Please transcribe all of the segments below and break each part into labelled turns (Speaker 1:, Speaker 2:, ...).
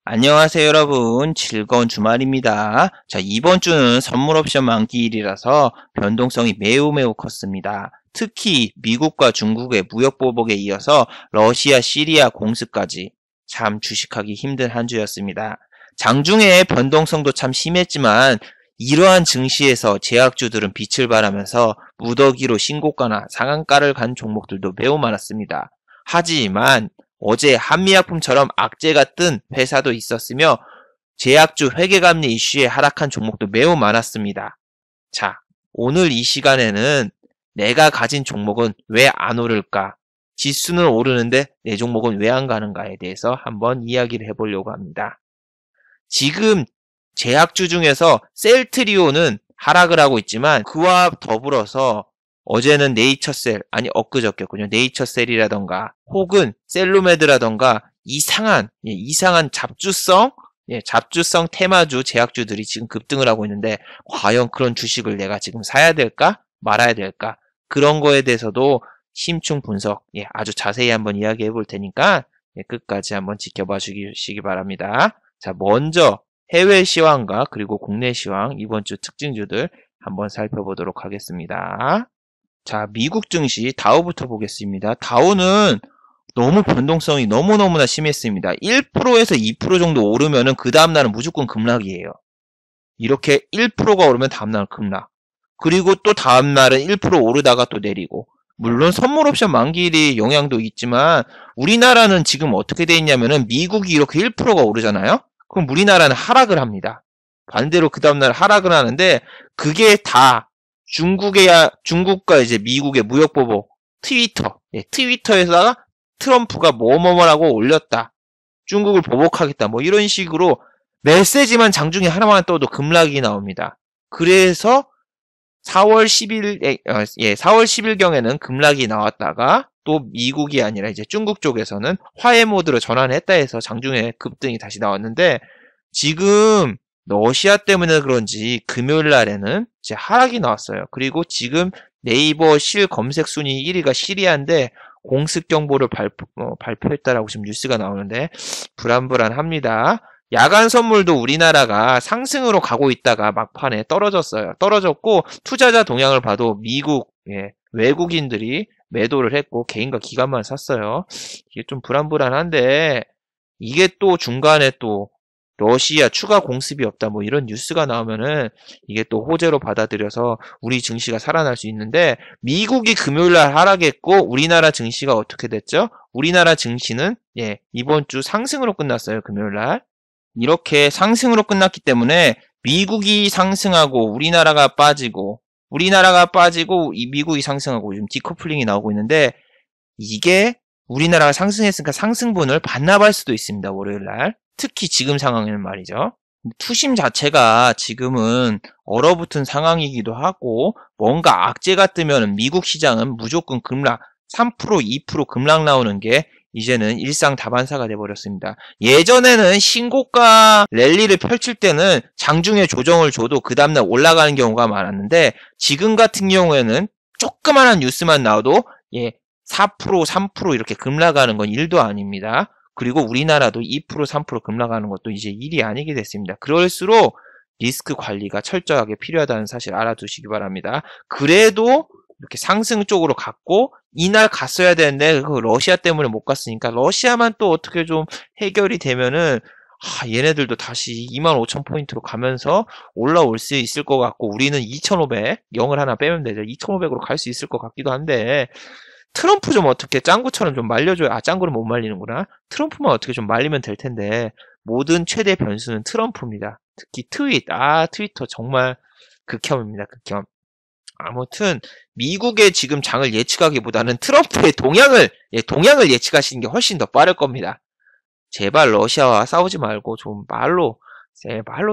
Speaker 1: 안녕하세요 여러분, 즐거운 주말입니다. 자, 이번 주는 선물 옵션 만기일이라서 변동성이 매우 컸습니다. 특히 미국과 중국의 무역 보복에 이어서 러시아, 시리아 공습까지 참 주식하기 힘든 한 주였습니다. 장중에 변동성도 참 심했지만 이러한 증시에서 제약주들은 빛을 발하면서 무더기로 신고가나 상한가를 간 종목들도 매우 많았습니다. 하지만 어제 한미약품처럼 악재가 뜬 회사도 있었으며 제약주 회계감리 이슈에 하락한 종목도 매우 많았습니다. 자, 오늘 이 시간에는 내가 가진 종목은 왜 안 오를까? 지수는 오르는데 내 종목은 왜 안 가는가에 대해서 한번 이야기를 해보려고 합니다. 지금 제약주 중에서 셀트리온은 하락을 하고 있지만 그와 더불어서 어제는 네이처셀, 아니 엊그저께군요. 네이처셀이라던가 혹은 셀로메드라던가 이상한 잡주성 테마주 제약주들이 지금 급등을 하고 있는데 과연 그런 주식을 내가 지금 사야 될까 말아야 될까, 그런 거에 대해서도 심층 분석 아주 자세히 한번 이야기해 볼 테니까 끝까지 한번 지켜봐 주시기 바랍니다. 자, 먼저 해외 시황과 그리고 국내 시황 이번 주 특징주들 한번 살펴보도록 하겠습니다. 자, 미국 증시 다우부터 보겠습니다. 다우는 너무 변동성이 너무나 심했습니다. 1%에서 2% 정도 오르면은 그 다음날은 무조건 급락이에요. 이렇게 1%가 오르면 다음날은 급락. 그리고 또 다음날은 1% 오르다가 또 내리고. 물론 선물 옵션 만기일이 영향도 있지만 우리나라는 지금 어떻게 돼 있냐면은 미국이 이렇게 1%가 오르잖아요? 그럼 우리나라는 하락을 합니다. 반대로 그 다음날 하락을 하는데 그게 다 중국과 이제 미국의 무역 보복, 트위터에다가 트럼프가 뭐뭐뭐라고 올렸다. 중국을 보복하겠다. 뭐 이런 식으로 메시지만 장중에 하나만 떠도 급락이 나옵니다. 그래서 4월 10일경에는 급락이 나왔다가 또 미국이 아니라 이제 중국 쪽에서는 화해 모드로 전환했다 해서 장중에 급등이 다시 나왔는데 지금 러시아 때문에 그런지 금요일 날에는 이제 하락이 나왔어요. 그리고 지금 네이버 실 검색 순위 1위가 시리아인데 공습 경보를 발표했다라고 지금 뉴스가 나오는데 불안합니다. 야간 선물도 우리나라가 상승으로 가고 있다가 막판에 떨어졌어요. 떨어졌고 투자자 동향을 봐도 미국 외국인들이 매도를 했고 개인과 기관만 샀어요. 이게 좀 불안한데 이게 또 중간에 또 러시아 추가 공습이 없다 뭐 이런 뉴스가 나오면은 이게 또 호재로 받아들여서 우리 증시가 살아날 수 있는데 미국이 금요일날 하락했고 우리나라 증시가 어떻게 됐죠? 우리나라 증시는 이번 주 상승으로 끝났어요. 금요일날 이렇게 상승으로 끝났기 때문에 미국이 상승하고 우리나라가 빠지고 이 미국이 상승하고 지금 디커플링이 나오고 있는데 이게 우리나라가 상승했으니까 상승분을 반납할 수도 있습니다. 월요일날 특히 지금 상황에는 말이죠. 투심 자체가 지금은 얼어붙은 상황이기도 하고 뭔가 악재가 뜨면 미국 시장은 무조건 급락 3% 2% 급락 나오는 게 이제는 일상 다반사가 돼버렸습니다. 예전에는 신고가 랠리를 펼칠 때는 장중에 조정을 줘도 그 다음날 올라가는 경우가 많았는데 지금 같은 경우에는 조그만한 뉴스만 나와도 4% 3% 이렇게 급락하는 건 일도 아닙니다. 그리고 우리나라도 2% 3% 급락하는 것도 이제 일이 아니게 됐습니다. 그럴수록 리스크 관리가 철저하게 필요하다는 사실 알아두시기 바랍니다. 그래도 이렇게 상승 쪽으로 갔고 이날 갔어야 되는데 그 러시아 때문에 못 갔으니까 러시아만 또 어떻게 좀 해결이 되면은 얘네들도 다시 25,000포인트로 가면서 올라올 수 있을 것 같고 우리는 2,500 0을 하나 빼면 되죠. 2,500으로 갈 수 있을 것 같기도 한데 트럼프 좀 어떻게 짱구처럼 좀 말려줘야, 짱구는 못 말리는구나. 트럼프만 어떻게 좀 말리면 될 텐데, 모든 최대 변수는 트럼프입니다. 특히 트위터 정말 극혐입니다, 극혐. 아무튼, 미국의 지금 장을 예측하기보다는 트럼프의 동향을 예측하시는 게 훨씬 더 빠를 겁니다. 제발 러시아와 싸우지 말고 좀 말로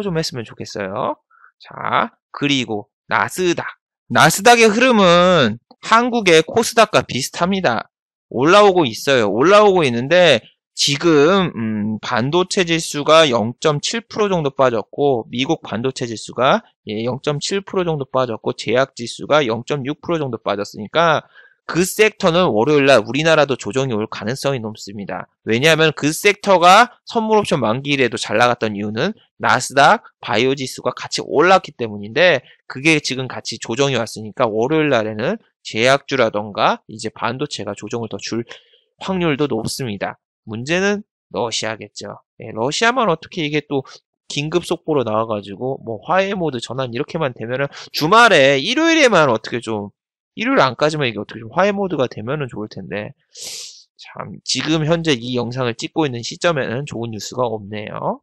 Speaker 1: 좀 했으면 좋겠어요. 자, 그리고 나스닥의 흐름은 한국의 코스닥과 비슷합니다. 올라오고 있어요. 올라오고 있는데 지금 반도체 지수가 0.7% 정도 빠졌고 미국 반도체 지수가 0.7% 정도 빠졌고 제약 지수가 0.6% 정도 빠졌으니까 그 섹터는 월요일날 우리나라도 조정이 올 가능성이 높습니다. 왜냐하면 그 섹터가 선물옵션 만기일에도 잘 나갔던 이유는 나스닥, 바이오 지수가 같이 올랐기 때문인데 그게 지금 같이 조정이 왔으니까 월요일날에는 제약주라던가 이제 반도체가 조정을 더 줄 확률도 높습니다. 문제는 러시아겠죠. 예, 러시아만 어떻게 이게 또 긴급 속보로 나와가지고 뭐 화해 모드 전환 이렇게만 되면은 주말에 일요일에만 어떻게 좀 일요일 안까지만 이게 어떻게 좀 화해 모드가 되면은 좋을 텐데 참 지금 현재 이 영상을 찍고 있는 시점에는 좋은 뉴스가 없네요.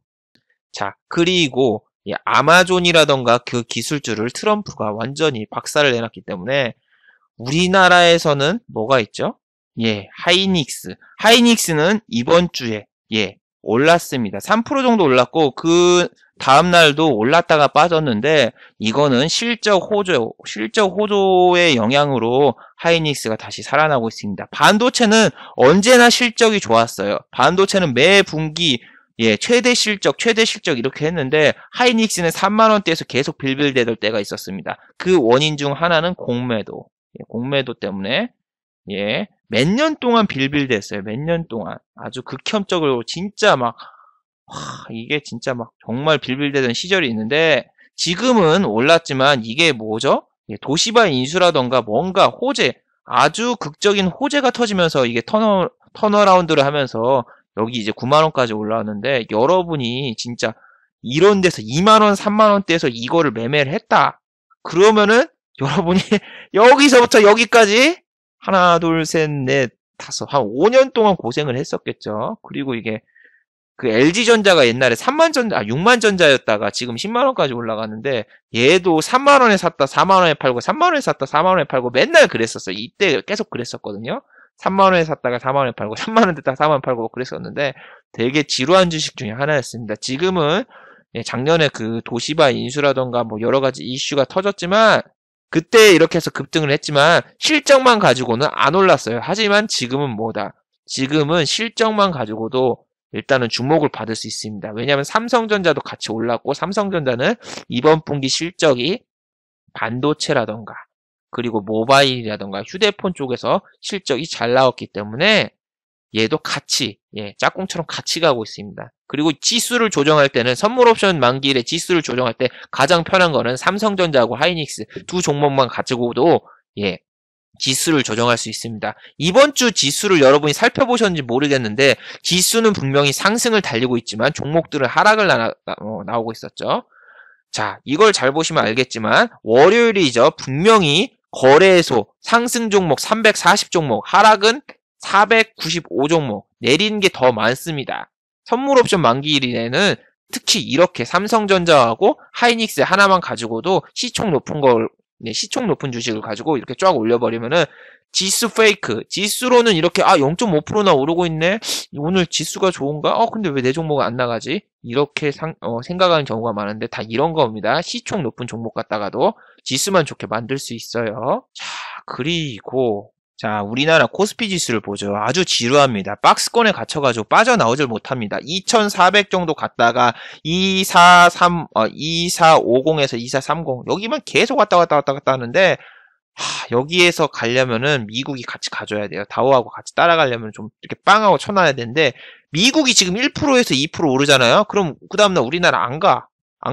Speaker 1: 자, 그리고 이 아마존이라던가 그 기술주를 트럼프가 완전히 박살을 내놨기 때문에 우리나라에서는 뭐가 있죠? 예, 하이닉스. 하이닉스는 이번 주에 예, 올랐습니다. 3% 정도 올랐고 그 다음 날도 올랐다가 빠졌는데 이거는 실적 호조의 영향으로 하이닉스가 다시 살아나고 있습니다. 반도체는 언제나 실적이 좋았어요. 반도체는 매 분기 예, 최대 실적 이렇게 했는데 하이닉스는 3만 원대에서 계속 빌빌대던 때가 있었습니다. 그 원인 중 하나는 공매도. 예, 공매도 때문에 예, 몇 년 동안 빌빌댔어요. 몇 년 동안 아주 극혐적으로 진짜 막 이게 진짜 막 정말 빌빌대던 시절이 있는데 지금은 올랐지만 이게 뭐죠? 예, 도시바 인수라던가 뭔가 호재 아주 극적인 호재가 터지면서 이게 턴어라운드를 하면서 여기 이제 9만 원까지 올라왔는데 여러분이 진짜 이런 데서 2만 원, 3만 원대에서 이거를 매매를 했다. 그러면은 여러분이 여기서부터 여기까지 하나, 둘, 셋, 넷, 다섯, 한 5년 동안 고생을 했었겠죠. 그리고 이게 그 LG전자가 옛날에 6만 전자였다가 지금 10만 원까지 올라갔는데 얘도 3만 원에 샀다 4만 원에 팔고 3만 원에 샀다 4만 원에 팔고 맨날 그랬었어요. 이때 계속 그랬었거든요. 3만 원에 샀다가 4만 원에 팔고 3만 원 됐다가 4만 원 팔고 그랬었는데 되게 지루한 주식 중에 하나였습니다. 지금은 작년에 그 도시바 인수라던가 뭐 여러 가지 이슈가 터졌지만 그때 이렇게 해서 급등을 했지만 실적만 가지고는 안 올랐어요. 하지만 지금은 뭐다? 지금은 실적만 가지고도 일단은 주목을 받을 수 있습니다. 왜냐하면 삼성전자도 같이 올랐고 삼성전자는 이번 분기 실적이 반도체라던가 그리고 모바일이라던가 휴대폰 쪽에서 실적이 잘 나왔기 때문에 얘도 같이 짝꿍처럼 같이 가고 있습니다. 그리고 지수를 조정할 때는 선물옵션 만기일에 지수를 조정할 때 가장 편한 거는 삼성전자하고 하이닉스 두 종목만 가지고도 지수를 조정할 수 있습니다. 이번 주 지수를 여러분이 살펴보셨는지 모르겠는데 지수는 분명히 상승을 달리고 있지만 종목들은 하락을 나오고 있었죠. 자, 이걸 잘 보시면 알겠지만 월요일이죠. 분명히 거래소 상승 종목 340 종목, 하락은 495 종목, 내리는 게 더 많습니다. 선물옵션 만기일에는 특히 이렇게 삼성전자하고 하이닉스 하나만 가지고도 시총 높은 주식을 가지고 이렇게 쫙 올려버리면은 지수 페이크, 지수로는 이렇게 0.5%나 오르고 있네? 오늘 지수가 좋은가? 근데 왜 내 종목은 안 나가지? 이렇게 생각하는 경우가 많은데 다 이런 겁니다. 시총 높은 종목 갖다가도 지수만 좋게 만들 수 있어요. 자, 그리고 자, 우리나라 코스피 지수를 보죠. 아주 지루합니다. 박스권에 gat혀가지고 빠져나오질 못합니다. 2400 정도 갔다가 2450에서 2430 여기만 계속 왔다 갔다 하는데 여기에서 가려면은 미국이 같이 가줘야 돼요. 다우하고 같이 따라가려면 좀 이렇게 빵하고 쳐놔야 되는데 미국이 지금 1%에서 2% 오르잖아요. 그럼 그 다음날 우리나라 안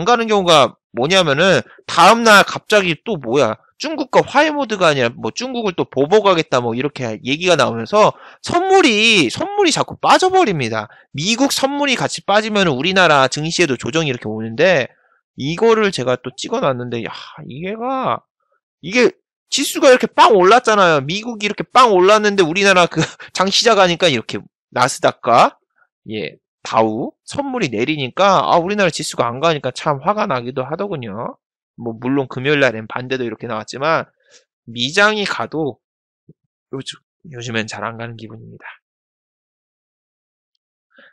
Speaker 1: 가는 경우가 뭐냐면은 다음날 갑자기 또 뭐야 중국과 화해 모드가 아니라 뭐 중국을 또 보복하겠다 뭐 이렇게 얘기가 나오면서 선물이 자꾸 빠져버립니다. 미국 선물이 같이 빠지면 우리나라 증시에도 조정이 이렇게 오는데 이거를 제가 또 찍어놨는데 이게 지수가 이렇게 빵 올랐잖아요. 미국이 이렇게 빵 올랐는데 우리나라 그 장 시작하니까 이렇게 나스닥과 다우 선물이 내리니까 우리나라 지수가 안 가니까 참 화가 나기도 하더군요. 뭐 물론 금요일 날엔 반대도 이렇게 나왔지만 미장이 가도 요즘엔 잘 안 가는 기분입니다.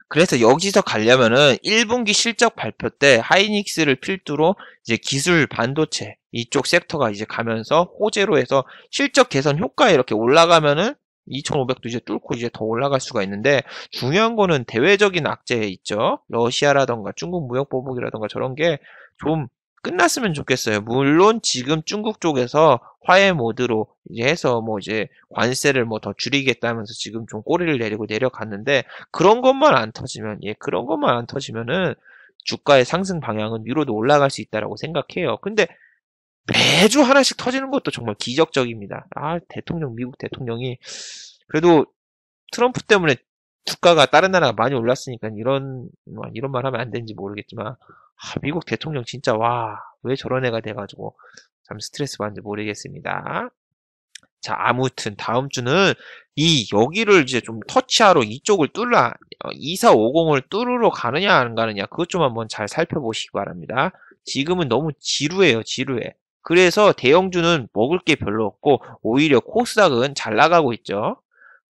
Speaker 1: 그래서 여기서 가려면은 1분기 실적 발표 때 하이닉스를 필두로 이제 기술 반도체 이쪽 섹터가 이제 가면서 호재로 해서 실적 개선 효과 이렇게 올라가면은 2500도 이제 뚫고 이제 더 올라갈 수가 있는데 중요한 거는 대외적인 악재 있죠. 러시아라던가 중국 무역 보복이라던가 저런 게 좀 끝났으면 좋겠어요. 물론 지금 중국 쪽에서 화해 모드로 이제 해서 뭐 이제 관세를 뭐 더 줄이겠다면서 지금 좀 꼬리를 내리고 내려갔는데 그런 것만 안 터지면 그런 것만 안 터지면은 주가의 상승 방향은 위로도 올라갈 수 있다라고 생각해요. 근데 매주 하나씩 터지는 것도 정말 기적적입니다. 미국 대통령이 그래도 트럼프 때문에 주가가 다른 나라가 많이 올랐으니까 이런 말 하면 안 되는지 모르겠지만 미국 대통령 진짜 왜 저런 애가 돼가지고 참 스트레스 받는지 모르겠습니다. 자, 아무튼 다음 주는 여기를 이제 좀 터치하러 이쪽을 2450을 뚫으러 가느냐 안 가느냐 그것 좀 한번 잘 살펴보시기 바랍니다. 지금은 너무 지루해요, 지루해. 그래서 대형주는 먹을 게 별로 없고 오히려 코스닥은 잘 나가고 있죠.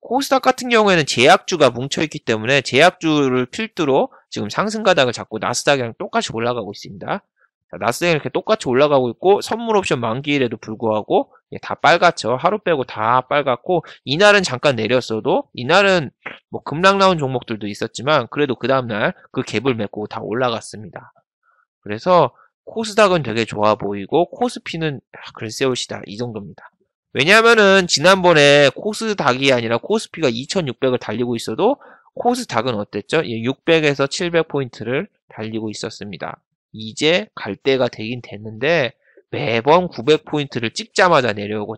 Speaker 1: 코스닥 같은 경우에는 제약주가 뭉쳐있기 때문에 제약주를 필두로 지금 상승 가닥을 잡고 나스닥이랑 똑같이 올라가고 있습니다. 자, 나스닥이 이렇게 똑같이 올라가고 있고 선물 옵션 만기일에도 불구하고 다 빨갛죠. 하루 빼고 다 빨갛고 이날은 잠깐 내렸어도 이날은 뭐 급락 나온 종목들도 있었지만 그래도 그 다음날 그 갭을 메고 다 올라갔습니다. 그래서 코스닥은 되게 좋아 보이고 코스피는 글쎄올시다 이 정도입니다. 왜냐하면은 지난번에 코스닥이 아니라 코스피가 2600을 달리고 있어도 코스닥은 어땠죠? 600에서 700포인트를 달리고 있었습니다. 이제 갈 때가 되긴 됐는데 매번 900포인트를 찍자마자 내려오고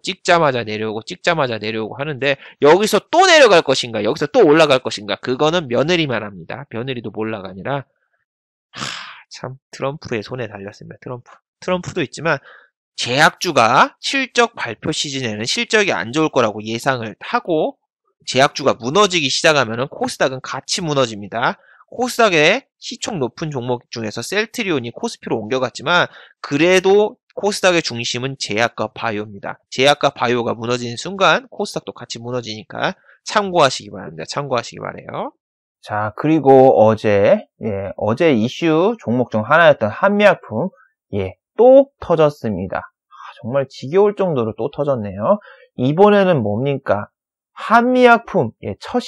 Speaker 1: 하는데 여기서 또 내려갈 것인가 여기서 또 올라갈 것인가 그거는 며느리만 합니다. 며느리도 몰라가 아니라 참 트럼프의 손에 달렸습니다. 트럼프도 있지만 제약주가 실적 발표 시즌에는 실적이 안 좋을 거라고 예상을 하고 제약주가 무너지기 시작하면 코스닥은 같이 무너집니다. 코스닥의 시총 높은 종목 중에서 셀트리온이 코스피로 옮겨갔지만 그래도 코스닥의 중심은 제약과 바이오입니다. 제약과 바이오가 무너지는 순간 코스닥도 같이 무너지니까 참고하시기 바랍니다. 참고하시기 바래요.
Speaker 2: 자, 그리고 어제 이슈 종목 중 하나였던 한미약품 또 터졌습니다. 정말 지겨울 정도로 또 터졌네요. 이번에는 뭡니까? 한미약품 첫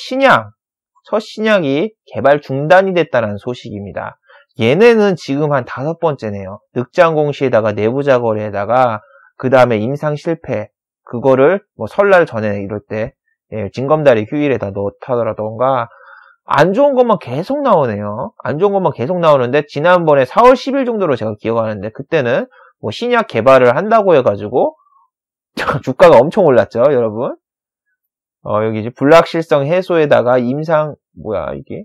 Speaker 2: 신약이 개발 중단이 됐다는 소식입니다. 얘네는 지금 한 5번째네요. 늑장 공시에다가 내부자 거래에다가 그 다음에 임상 실패 그거를 뭐 설날 전에 이럴 때 징검다리 휴일에다 넣다더라던가 안 좋은 것만 계속 나오네요. 안 좋은 것만 계속 나오는데 지난번에 4월 10일 정도로 제가 기억하는데 그때는 뭐 신약 개발을 한다고 해가지고 주가가 엄청 올랐죠, 여러분. 여기 이제 불확실성 해소에다가 임상 이게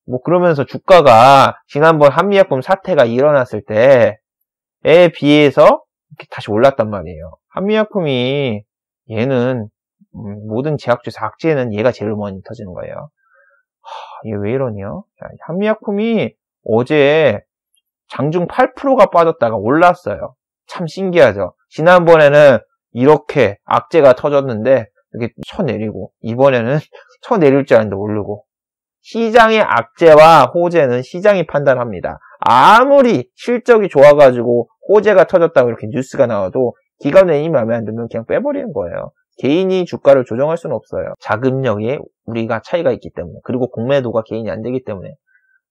Speaker 2: 뭐 그러면서 주가가 지난번 한미약품 사태가 일어났을 때에 비해서 이렇게 다시 올랐단 말이에요. 한미약품이 얘는 모든 제약주 악재는 얘가 제일 많이 터지는 거예요. 얘 왜 이러냐? 한미약품이 어제 장중 8%가 빠졌다가 올랐어요. 참 신기하죠. 지난번에는 이렇게 악재가 터졌는데 이렇게 쳐내리고 이번에는 쳐내릴 줄 알았는데 오르고 시장의 악재와 호재는 시장이 판단합니다. 아무리 실적이 좋아가지고 호재가 터졌다고 이렇게 뉴스가 나와도 기관원이 마음에 안 들면 그냥 빼버리는 거예요. 개인이 주가를 조정할 수는 없어요. 자금력에 우리가 차이가 있기 때문에 그리고 공매도가 개인이 안 되기 때문에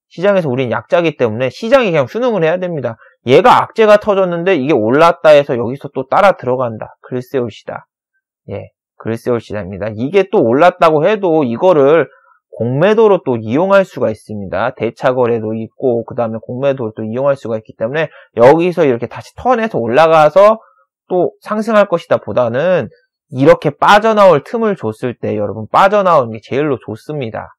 Speaker 2: 시장에서 우린 약자이기 때문에 시장이 그냥 수능을 해야 됩니다. 얘가 악재가 터졌는데 이게 올랐다 해서 여기서 또 따라 들어간다. 글쎄올시다. 글쎄올시다입니다. 이게 또 올랐다고 해도 이거를 공매도로 또 이용할 수가 있습니다. 대차거래도 있고 그 다음에 공매도로 또 이용할 수가 있기 때문에 여기서 이렇게 다시 턴해서 올라가서 또 상승할 것이다 보다는 이렇게 빠져나올 틈을 줬을 때 여러분 빠져나오는 게 제일로 좋습니다.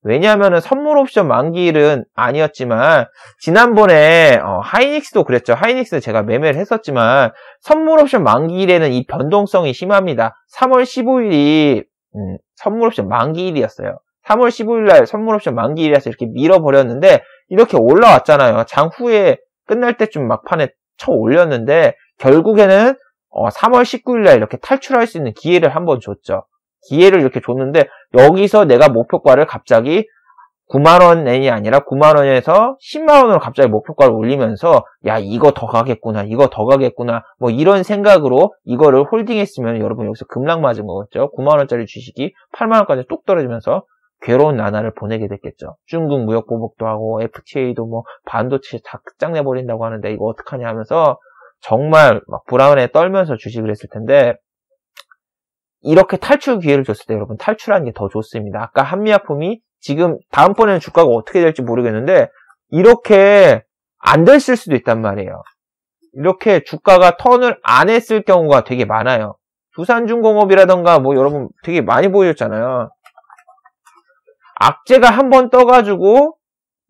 Speaker 2: 왜냐하면 선물 옵션 만기일은 아니었지만 지난번에 하이닉스도 그랬죠. 하이닉스 제가 매매를 했었지만 선물 옵션 만기일에는 이 변동성이 심합니다. 3월 15일이 선물 옵션 만기일이었어요. 3월 15일날 선물 옵션 만기일이라서 이렇게 밀어버렸는데 이렇게 올라왔잖아요. 장후에 끝날 때쯤 막판에 쳐 올렸는데 결국에는 3월 19일날 이렇게 탈출할 수 있는 기회를 한번 줬죠. 기회를 이렇게 줬는데 여기서 내가 목표가를 갑자기 9만원이 아니라 9만원에서 10만원으로 갑자기 목표가를 올리면서 야 이거 더 가겠구나 뭐 이런 생각으로 이거를 홀딩했으면 여러분 여기서 급락 맞은 거겠죠. 9만원짜리 주식이 8만원까지 뚝 떨어지면서 괴로운 나날을 보내게 됐겠죠. 중국 무역 보복도 하고 FTA도 뭐 반도체 다 끝장내버린다고 하는데 이거 어떡하냐 하면서 정말 막 불안에 떨면서 주식을 했을 텐데, 이렇게 탈출 기회를 줬을 때 여러분 탈출하는 게 더 좋습니다. 아까 한미약품이 지금 다음번에는 주가가 어떻게 될지 모르겠는데 이렇게 안 됐을 수도 있단 말이에요. 이렇게 주가가 턴을 안 했을 경우가 되게 많아요. 두산중공업이라던가 뭐 여러분 되게 많이 보여줬잖아요. 악재가 한번 떠가지고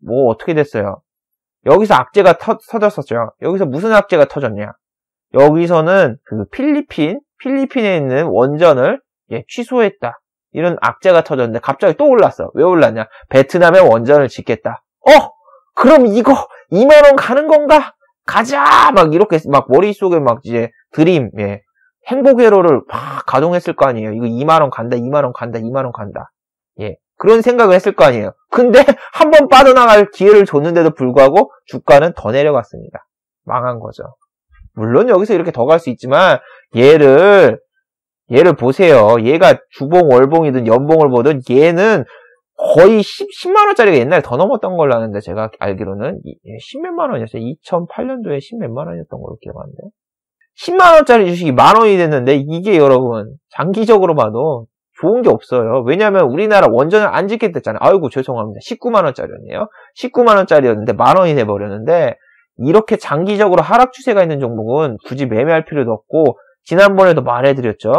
Speaker 2: 뭐 어떻게 됐어요? 여기서 악재가 터졌었죠. 여기서 무슨 악재가 터졌냐? 여기서는 그 필리핀에 있는 원전을 취소했다. 이런 악재가 터졌는데 갑자기 또 올랐어. 왜 올랐냐? 베트남에 원전을 짓겠다. 그럼 이거 2만 원 가는 건가? 가자! 막 이렇게 막 머릿속에 막 이제 드림, 행복회로를 막 가동했을 거 아니에요. 이거 2만 원 간다, 2만 원 간다, 2만 원 간다. 그런 생각을 했을 거 아니에요. 근데 한 번 빠져나갈 기회를 줬는데도 불구하고 주가는 더 내려갔습니다. 망한 거죠. 물론 여기서 이렇게 더 갈 수 있지만 얘를 보세요. 얘가 주봉, 월봉이든 연봉을 보든 얘는 거의 10만 원짜리가 옛날에 더 넘었던 걸로 아는데 제가 알기로는 10몇만 원이었어요. 2008년도에 10몇만 원이었던 걸로 기억하는데 10만 원짜리 주식이 만 원이 됐는데 이게 여러분 장기적으로 봐도 좋은 게 없어요. 왜냐하면 우리나라 원전을 안 짓겠댔잖아요. 아이고 죄송합니다. 19만 원짜리였네요. 19만 원짜리였는데 만 원이 돼버렸는데 이렇게 장기적으로 하락 추세가 있는 종목은 굳이 매매할 필요도 없고 지난번에도 말해드렸죠.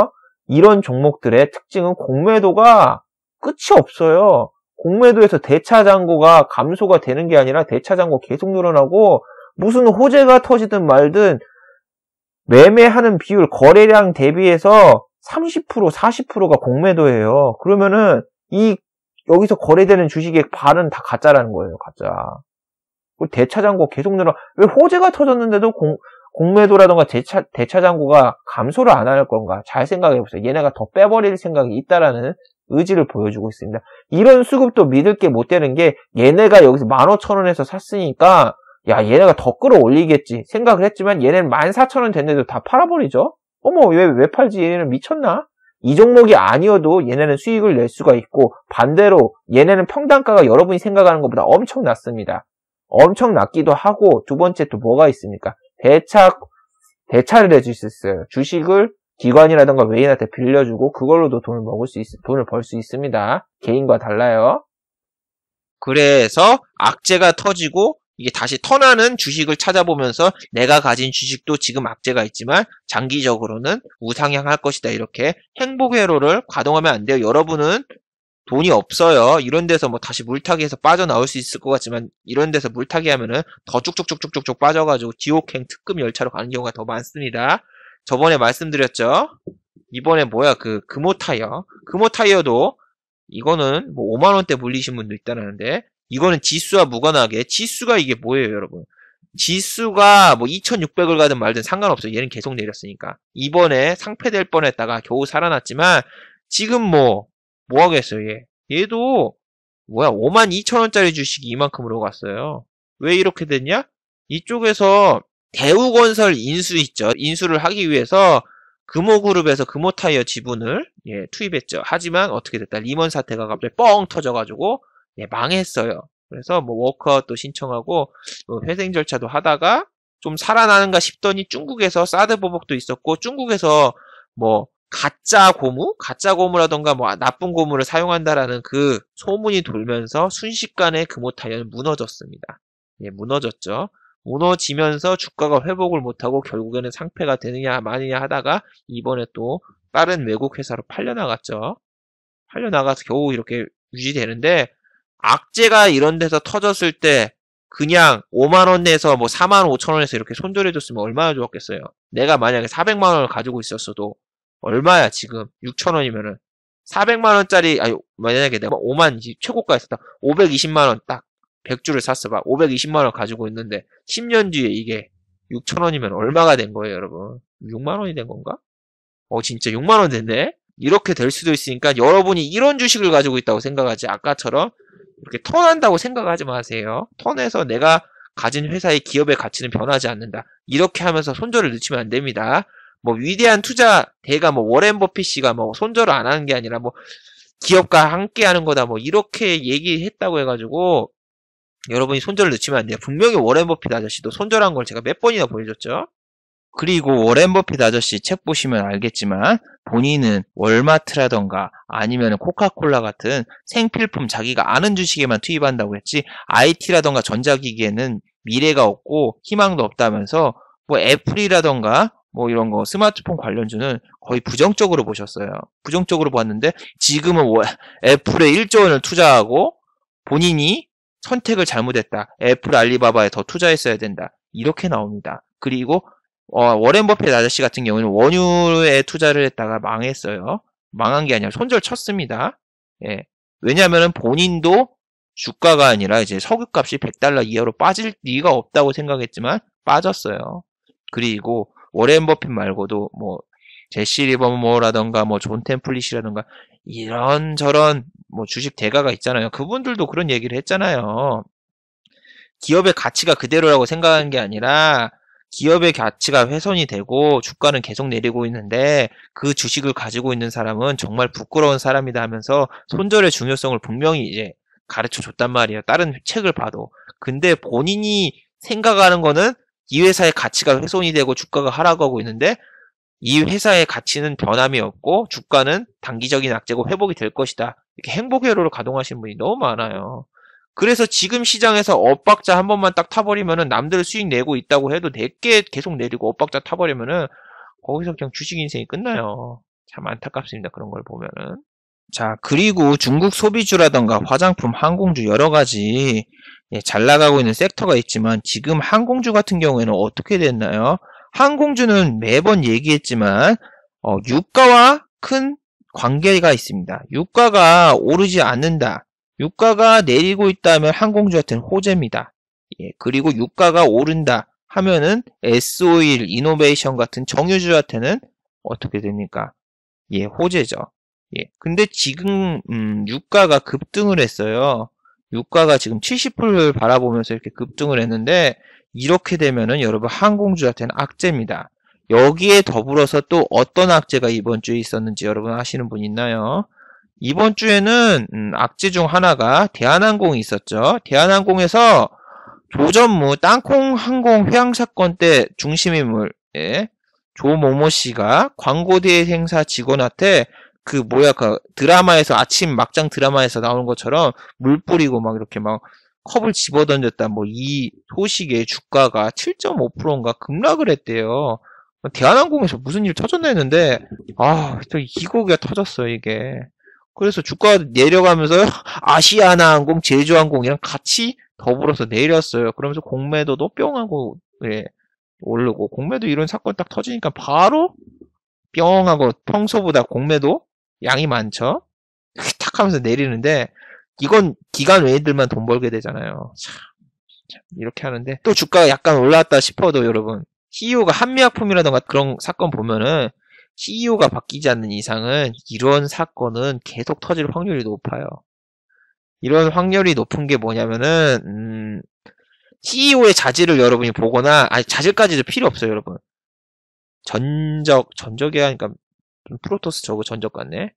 Speaker 2: 이런 종목들의 특징은 공매도가 끝이 없어요. 공매도에서 대차장고가 감소가 되는 게 아니라 대차장고 계속 늘어나고 무슨 호재가 터지든 말든 매매하는 비율 거래량 대비해서 30% 40%가 공매도예요. 그러면은 여기서 거래되는 주식의 반은 다 가짜라는 거예요. 가짜. 대차장고 계속 늘어. 왜 호재가 터졌는데도 공매도라던가 대차장고가 감소를 안 할 건가? 잘 생각해보세요. 얘네가 더 빼버릴 생각이 있다라는 의지를 보여주고 있습니다. 이런 수급도 믿을 게 못 되는 게 얘네가 여기서 15,000원에서 샀으니까 얘네가 더 끌어올리겠지 생각을 했지만 얘네는 14,000원 됐는데도 다 팔아버리죠. 어머 왜 팔지? 얘네는 미쳤나? 이 종목이 아니어도 얘네는 수익을 낼 수가 있고 반대로 얘네는 평단가가 여러분이 생각하는 것보다 엄청 낮습니다. 엄청 낮기도 하고 두 번째 또 뭐가 있습니까? 대차를 해줄 수 있어요. 주식을 기관이라든가 외인한테 빌려주고 그걸로도 돈을 벌 수 있습니다. 개인과 달라요.
Speaker 1: 그래서 악재가 터지고 이게 다시 턴하는 주식을 찾아보면서 내가 가진 주식도 지금 악재가 있지만 장기적으로는 우상향할 것이다. 이렇게 행복회로를 가동하면 안 돼요. 여러분은 돈이 없어요. 이런 데서 뭐 다시 물타기해서 빠져나올 수 있을 것 같지만 이런 데서 물타기 하면은 더 쭉쭉쭉쭉쭉 빠져가지고 지옥행 특급 열차로 가는 경우가 더 많습니다. 저번에 말씀드렸죠. 이번에 금호타이어. 금호타이어도 이거는 뭐 5만원대 물리신 분도 있다는데 이거는 지수와 무관하게 지수가 이게 뭐예요 여러분. 지수가 뭐 2600을 가든 말든 상관없어요. 얘는 계속 내렸으니까. 이번에 상폐될 뻔했다가 겨우 살아났지만 지금 뭐 하겠어요 얘. 얘도 52,000원짜리 주식이 이만큼으로 갔어요. 왜 이렇게 됐냐? 이쪽에서 대우건설 인수 있죠. 인수를 하기 위해서 금호그룹에서 금호타이어 지분을 투입했죠. 하지만 어떻게 됐다? 리먼 사태가 갑자기 뻥 터져가지고 망했어요. 그래서 뭐 워크아웃도 신청하고 회생 절차도 하다가 좀 살아나는가 싶더니 중국에서 사드 보복도 있었고 중국에서 뭐 가짜 고무라던가 뭐 나쁜 고무를 사용한다라는 그 소문이 돌면서 순식간에 금호타이어는 무너졌습니다. 무너졌죠. 무너지면서 주가가 회복을 못하고 결국에는 상폐가 되느냐 마느냐 하다가 이번에 또 다른 외국 회사로 팔려나갔죠. 팔려나가서 겨우 이렇게 유지되는데 악재가 이런 데서 터졌을 때 그냥 5만원 내서 뭐 45,000원에서 이렇게 손절해줬으면 얼마나 좋았겠어요. 내가 만약에 400만원을 가지고 있었어도 얼마야 지금 6,000원이면은 400만원짜리 만약에 내가 5만 최고가에 샀다 520만원 딱 100주를 샀어봐. 520만원 가지고 있는데 10년 뒤에 이게 6,000원이면 얼마가 된 거예요 여러분. 6만원이 된 건가? 진짜 6만원 됐네? 이렇게 될 수도 있으니까 여러분이 이런 주식을 가지고 있다고 생각하지 아까처럼 이렇게 턴한다고 생각하지 마세요. 턴해서 내가 가진 회사의 기업의 가치는 변하지 않는다. 이렇게 하면서 손절을 늦추면 안 됩니다. 뭐 위대한 투자 대가 뭐 워렌 버핏 씨가 뭐 손절을 안 하는 게 아니라 뭐 기업과 함께 하는 거다 뭐 이렇게 얘기했다고 해가지고 여러분이 손절을 넣치면 안 돼요. 분명히 워렌 버핏 아저씨도 손절한 걸 제가 몇 번이나 보여줬죠. 그리고 워렌 버핏 아저씨 책 보시면 알겠지만 본인은 월마트라던가 아니면 코카콜라 같은 생필품 자기가 아는 주식에만 투입한다고 했지 IT라던가 전자기기에는 미래가 없고 희망도 없다면서 뭐 애플이라던가 뭐 이런 거 스마트폰 관련주는 거의 부정적으로 보셨어요. 부정적으로 봤는데 지금은 애플에 1조 원을 투자하고 본인이 선택을 잘못했다. 애플 알리바바에 더 투자했어야 된다. 이렇게 나옵니다. 그리고 워렌 버핏 아저씨 같은 경우는 원유에 투자를 했다가 망했어요. 망한 게 아니라 손절 쳤습니다. 예. 왜냐하면 본인도 주가가 아니라 이제 석유값이 $100 이하로 빠질 리가 없다고 생각했지만 빠졌어요. 그리고 워렌 버핏 말고도 뭐 제시 리버모어라던가 뭐 존 템플릿이라던가 이런저런 뭐 주식 대가가 있잖아요. 그분들도 그런 얘기를 했잖아요. 기업의 가치가 그대로라고 생각하는 게 아니라 기업의 가치가 훼손이 되고 주가는 계속 내리고 있는데 그 주식을 가지고 있는 사람은 정말 부끄러운 사람이다 하면서 손절의 중요성을 분명히 이제 가르쳐 줬단 말이에요. 다른 책을 봐도. 근데 본인이 생각하는 거는 이 회사의 가치가 훼손이 되고 주가가 하락하고 있는데 이 회사의 가치는 변함이 없고 주가는 단기적인 악재고 회복이 될 것이다. 이렇게 행복회로를 가동하시는 분이 너무 많아요. 그래서 지금 시장에서 엇박자 한 번만 딱 타버리면은 남들 수익 내고 있다고 해도 내게 계속 내리고 엇박자 타버리면은 거기서 그냥 주식 인생이 끝나요. 참 안타깝습니다. 그런 걸 보면은. 자, 그리고 중국 소비주라던가 화장품, 항공주 여러 가지 잘 나가고 있는 섹터가 있지만 지금 항공주 같은 경우에는 어떻게 됐나요? 항공주는 매번 얘기했지만 유가와 큰 관계가 있습니다. 유가가 오르지 않는다. 유가가 내리고 있다면 항공주한테는 호재입니다. 예, 그리고 유가가 오른다 하면은 S-오일, 이노베이션 같은 정유주한테는 어떻게 됩니까? 예, 호재죠. 예, 근데 지금 유가가 급등을 했어요. 유가가 지금 70불을 바라보면서 이렇게 급등을 했는데 이렇게 되면은 여러분 항공주한테는 악재입니다. 여기에 더불어서 또 어떤 악재가 이번 주에 있었는지 여러분 아시는 분 있나요? 이번 주에는 악재 중 하나가 대한항공이 있었죠. 대한항공에서 조전무 땅콩 항공 회항 사건 때 중심인물 조모모 씨가 광고대행 행사 직원한테 그 드라마에서 아침 막장 드라마에서 나오는 것처럼 물 뿌리고 막 이렇게 막 컵을 집어던졌다. 뭐 이 소식에 주가가 7.5%인가 급락을 했대요. 대한항공에서 무슨 일 터졌나 했는데 또 이거가 터졌어요 이게. 그래서 주가가 내려가면서 아시아나항공, 제주항공이랑 같이 더불어서 내렸어요. 그러면서 공매도도 뿅 하고 오르고 공매도 이런 사건 딱 터지니까 바로 뿅 하고 평소보다 공매도 양이 많죠. 탁 하면서 내리는데 이건 기관 외인들만 돈 벌게 되잖아요. 참 이렇게 하는데 또 주가가 약간 올라왔다 싶어도 여러분 CEO가 한미약품이라던가 그런 사건 보면은 CEO가 바뀌지 않는 이상은 이런 사건은 계속 터질 확률이 높아요. 이런 확률이 높은 게 뭐냐면은 CEO의 자질을 여러분이 보거나 자질까지도 필요 없어요 여러분. 전적이 하니까 좀 프로토스 저거 전적 같네.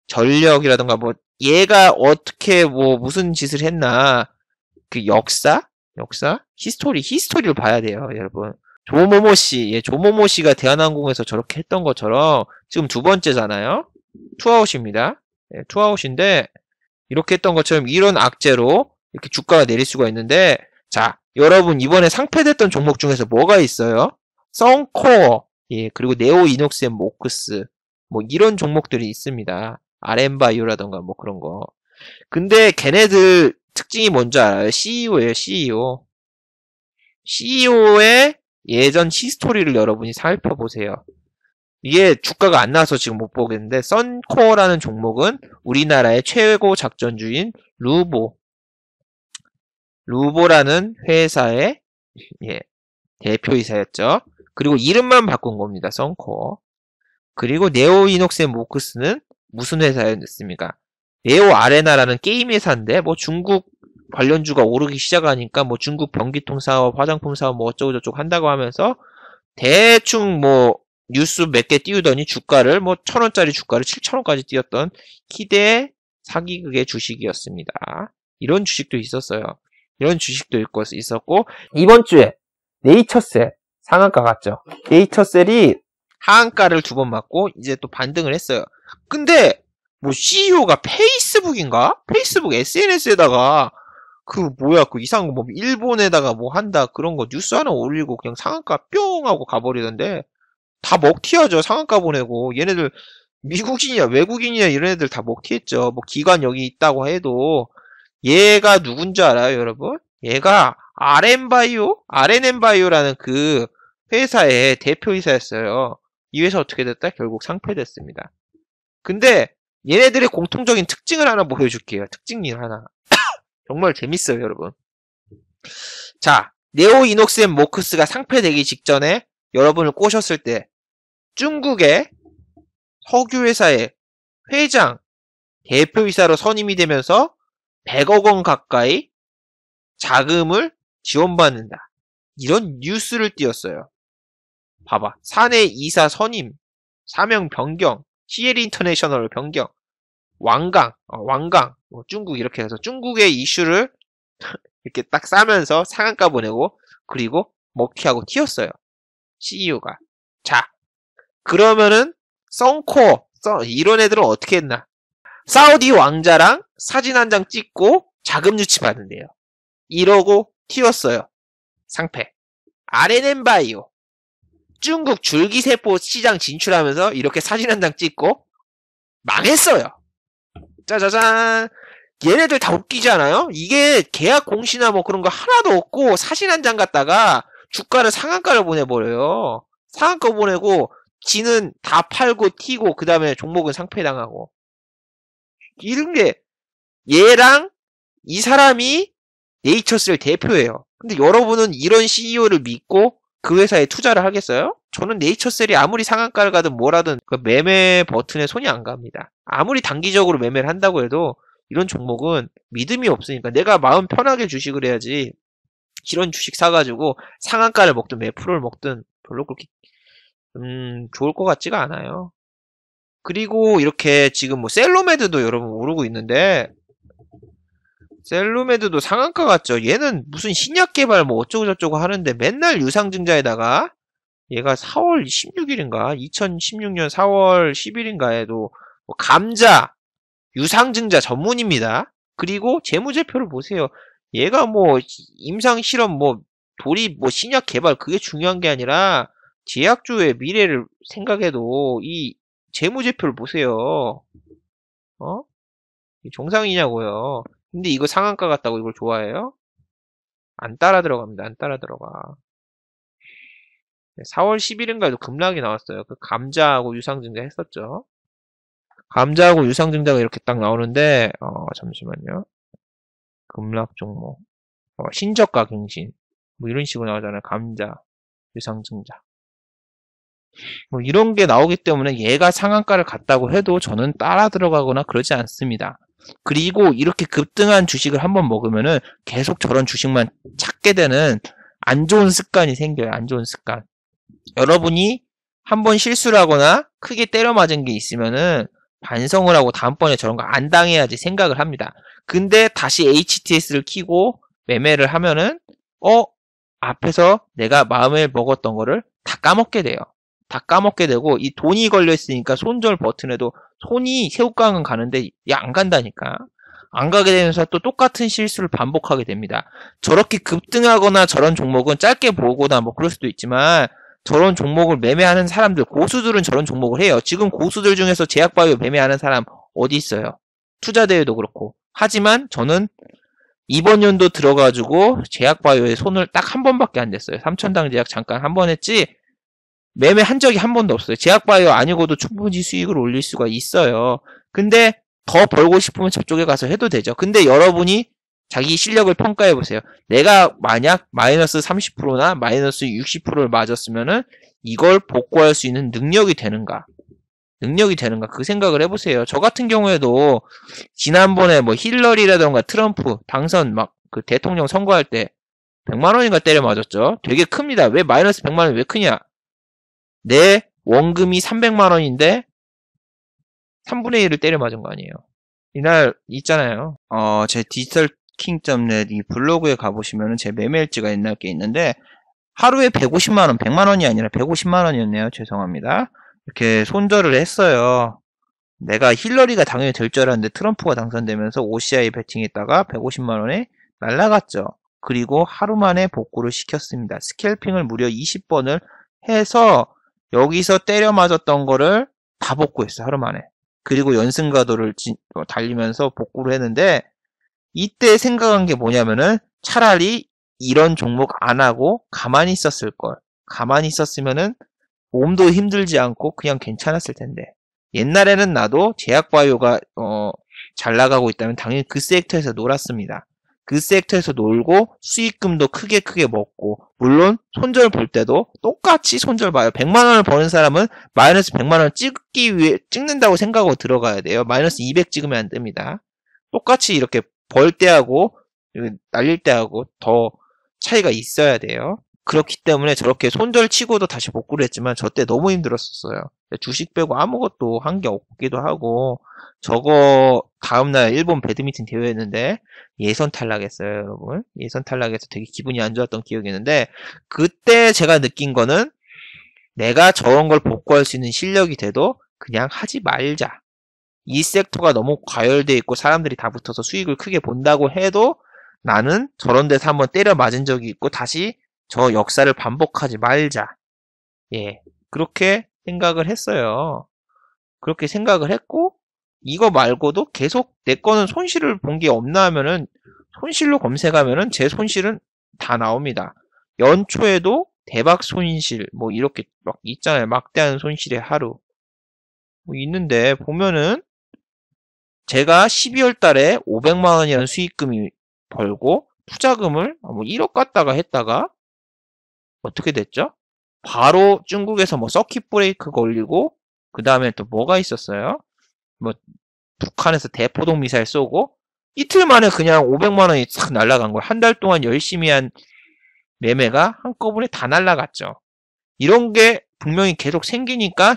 Speaker 1: 전력이라던가 뭐 얘가 어떻게 뭐 무슨 짓을 했나 그 역사 히스토리를 봐야 돼요 여러분. 조모모 씨가 대한항공에서 저렇게 했던 것처럼 지금 두 번째잖아요. 투아웃입니다. 투아웃인데 이렇게 했던 것처럼 이런 악재로 이렇게 주가가 내릴 수가 있는데 자 여러분 이번에 상폐됐던 종목 중에서 뭐가 있어요? 썬코어 그리고 네오이녹스 앤 모크스 뭐 이런 종목들이 있습니다. RM바이오라던가 뭐 그런 거. 근데 걔네들 특징이 뭔지 알아요? CEO예요, CEO. CEO의 예전 히스토리를 여러분이 살펴보세요. 이게 주가가 안 나와서 지금 못 보겠는데 썬코어라는 종목은 우리나라의 최고 작전주인 루보라는 회사의 대표이사였죠. 그리고 이름만 바꾼 겁니다. 썬코어. 그리고 네오이녹스 앤 모크스는 무슨 회사였습니까? 네오 아레나라는 게임 회사인데 뭐 중국 관련주가 오르기 시작하니까 뭐 중국 변기통 사업, 화장품 사업 뭐 어쩌고저쩌고 한다고 하면서 대충 뭐 뉴스 몇 개 띄우더니 주가를 뭐 1,000원짜리 주가를 7,000원까지 띄웠던 희대의 사기극의 주식이었습니다. 이런 주식도 있었어요. 이런 주식도 있었고
Speaker 2: 이번 주에 네이처셀 상한가 갔죠. 네이처셀이
Speaker 1: 하한가를 2번 맞고 이제 또 반등을 했어요. 근데 뭐 CEO가 페이스북인가? 페이스북 SNS에다가 그 이상한 거 뭐 일본에다가 뭐 한다 그런 거 뉴스 하나 올리고 그냥 상한가 뿅 하고 가버리던데 다 먹튀하죠. 상한가 보내고 얘네들 미국인이야 외국인이야 이런 애들 다 먹튀했죠. 뭐 기관 여기 있다고 해도 얘가 누군지 알아요, 여러분? 얘가 RN바이오라는 그 회사의 대표이사였어요. 이 회사 어떻게 됐다? 결국 상폐됐습니다. 근데 얘네들의 공통적인 특징을 하나 보여줄게요. 특징을 하나. 정말 재밌어요, 여러분. 자, 네오이녹스 앤 모크스가 상폐되기 직전에 여러분을 꼬셨을 때 중국의 석유회사의 회장, 대표이사로 선임이 되면서 100억 원 가까이 자금을 지원받는다. 이런 뉴스를 띄웠어요. 봐봐. 사내 이사 선임, 사명 변경, CL 인터내셔널 변경, 왕강, 뭐 중국 이렇게 해서 중국의 이슈를 이렇게 딱 싸면서 상한가 보내고 그리고 먹튀하고 튀었어요. CEO가. 자, 그러면은 썬코어, 이런 애들은 어떻게 했나? 사우디 왕자랑 사진 한 장 찍고 자금 유치 받는데요. 이러고 튀었어요. 상패. RN바이오. 중국 줄기세포 시장 진출하면서 이렇게 사진 한 장 찍고 망했어요. 짜자잔. 얘네들 다 웃기지 않아요? 이게 계약 공시나 뭐 그런 거 하나도 없고 사진 한 장 갖다가 주가를 상한가를 보내버려요. 상한가 보내고 지는 다 팔고 튀고 그 다음에 종목은 상폐당하고. 이런 게 얘랑 이 사람이 네이처셀 대표예요. 근데 여러분은 이런 CEO를 믿고 그 회사에 투자를 하겠어요? 저는 네이처셀이 아무리 상한가를 가든 뭐라든 그 매매 버튼에 손이 안 갑니다. 아무리 단기적으로 매매를 한다고 해도 이런 종목은 믿음이 없으니까 내가 마음 편하게 주식을 해야지 이런 주식 사가지고 상한가를 먹든 매프로를 먹든 별로 그렇게 좋을 것 같지가 않아요. 그리고 이렇게 지금 뭐 셀로메드도 여러분 오르고 있는데 셀로메드도 상한가 같죠. 얘는 무슨 신약 개발 뭐 어쩌고저쩌고 하는데 맨날 유상증자에다가 얘가 4월 16일인가 2016년 4월 10일인가에도 뭐 감자 유상증자 전문입니다. 그리고 재무제표를 보세요. 얘가 뭐 임상실험 뭐 돌입 뭐 신약 개발 그게 중요한 게 아니라 제약주의 미래를 생각해도 이 재무제표를 보세요. 정상이냐고요. 근데 이거 상한가 같다고 이걸 좋아해요? 안 따라 들어갑니다. 안 따라 들어가. 4월 10일인가에도 급락이 나왔어요. 그 감자하고 유상증자 했었죠. 감자하고 유상증자가 이렇게 딱 나오는데 잠시만요. 급락 종목 신저가 갱신 뭐 이런 식으로 나오잖아요. 감자, 유상증자 뭐 이런 게 나오기 때문에 얘가 상한가를 갔다고 해도 저는 따라 들어가거나 그러지 않습니다. 그리고 이렇게 급등한 주식을 한번 먹으면은 계속 저런 주식만 찾게 되는 안 좋은 습관이 생겨요. 안 좋은 습관. 여러분이 한번 실수를 하거나 크게 때려 맞은 게 있으면은 반성을 하고 다음번에 저런 거 안 당해야지 생각을 합니다. 근데 다시 HTS를 키고 매매를 하면은 앞에서 내가 마음을 먹었던 거를 다 까먹게 돼요. 다 까먹게 되고 이 돈이 걸려 있으니까 손절 버튼에도 손이 새우깡은 가는데 안 간다니까. 안 가게 되면서 또 똑같은 실수를 반복하게 됩니다. 저렇게 급등하거나 저런 종목은 짧게 보거나 뭐 그럴 수도 있지만 저런 종목을 매매하는 사람들, 고수들은 저런 종목을 해요. 지금 고수들 중에서 제약바이오 매매하는 사람 어디 있어요? 투자대회도 그렇고. 하지만 저는 이번 연도 들어가지고 제약바이오에 손을 딱 한 번밖에 안 댔어요. 삼천당제약 잠깐 한 번 했지 매매한 적이 한 번도 없어요. 제약바이오 아니고도 충분히 수익을 올릴 수가 있어요. 근데 더 벌고 싶으면 저쪽에 가서 해도 되죠. 근데 여러분이 자기 실력을 평가해보세요. 내가 만약 마이너스 30%나 마이너스 60%를 맞았으면은 이걸 복구할 수 있는 능력이 되는가? 그 생각을 해보세요. 저 같은 경우에도 지난번에 뭐 힐러리라던가 트럼프 당선 막 그 대통령 선거할 때 100만 원인가 때려 맞았죠. 되게 큽니다. 왜 마이너스 100만 원이 왜 크냐? 내 원금이 300만 원인데 3분의 1을 때려 맞은 거 아니에요. 이날 있잖아요. 제 디지털킹.net 이 블로그에 가보시면은 제 매매일지가 옛날 게 있는데 하루에 150만원, 100만원이 아니라 150만원이었네요. 죄송합니다. 이렇게 손절을 했어요. 내가 힐러리가 당연히 될 줄 알았는데 트럼프가 당선되면서 OCI 베팅했다가 150만원에 날라갔죠. 그리고 하루 만에 복구를 시켰습니다. 스캘핑을 무려 20번을 해서 여기서 때려 맞았던 거를 다 복구했어요. 하루 만에. 그리고 연승가도를 달리면서 복구를 했는데 이때 생각한 게 뭐냐면은 차라리 이런 종목 안 하고 가만히 있었을 걸. 가만히 있었으면은 몸도 힘들지 않고 그냥 괜찮았을 텐데. 옛날에는 나도 제약바이오가 잘 나가고 있다면 당연히 그 섹터에서 놀았습니다. 그 섹터에서 놀고 수익금도 크게 먹고, 물론 손절 볼 때도 똑같이 손절 봐요. 100만원을 버는 사람은 마이너스 100만원 찍는다고 생각하고 들어가야 돼요. 마이너스 200 찍으면 안 됩니다. 똑같이 이렇게 벌 때하고 날릴 때하고 더 차이가 있어야 돼요. 그렇기 때문에 저렇게 손절 치고도 다시 복구를 했지만 저 때 너무 힘들었었어요. 주식 빼고 아무것도 한 게 없기도 하고, 저거 다음날 일본 배드민턴 대회였는데 예선 탈락했어요, 여러분. 예선 탈락해서 되게 기분이 안 좋았던 기억이 있는데, 그때 제가 느낀 거는 내가 저런 걸 복구할 수 있는 실력이 돼도 그냥 하지 말자. 이 섹터가 너무 과열돼 있고 사람들이 다 붙어서 수익을 크게 본다고 해도 나는 저런 데서 한번 때려 맞은 적이 있고 다시 저 역사를 반복하지 말자. 예, 그렇게 생각을 했어요. 그렇게 생각을 했고, 이거 말고도 계속 내 거는 손실을 본 게 없나 하면은 손실로 검색하면은 제 손실은 다 나옵니다. 연초에도 대박 손실 뭐 이렇게 막 있잖아요. 막대한 손실의 하루 뭐 있는데 보면은 제가 12월 달에 500만 원이라는 수익금이 벌고 투자금을 뭐 1억 갖다가 했다가 어떻게 됐죠? 바로 중국에서 뭐 서킷 브레이크가 올리고 그 다음에 또 뭐가 있었어요? 뭐 북한에서 대포동 미사일 쏘고 이틀 만에 그냥 500만 원이 싹 날아간 거예요. 한 달 동안 열심히 한 매매가 한꺼번에 다 날아갔죠. 이런 게 분명히 계속 생기니까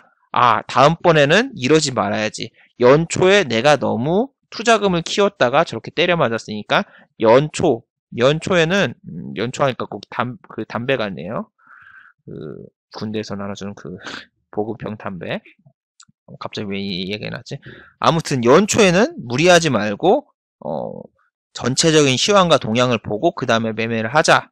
Speaker 1: 다음번에는 이러지 말아야지. 연초에 내가 너무 투자금을 키웠다가 저렇게 때려 맞았으니까 연초에는 연초 하니까 꼭 담배 같네요. 군대에서 나눠주는 보급형 담배. 갑자기 왜 이 얘기가 났지? 아무튼 연초에는 무리하지 말고 전체적인 시황과 동향을 보고 그 다음에 매매를 하자.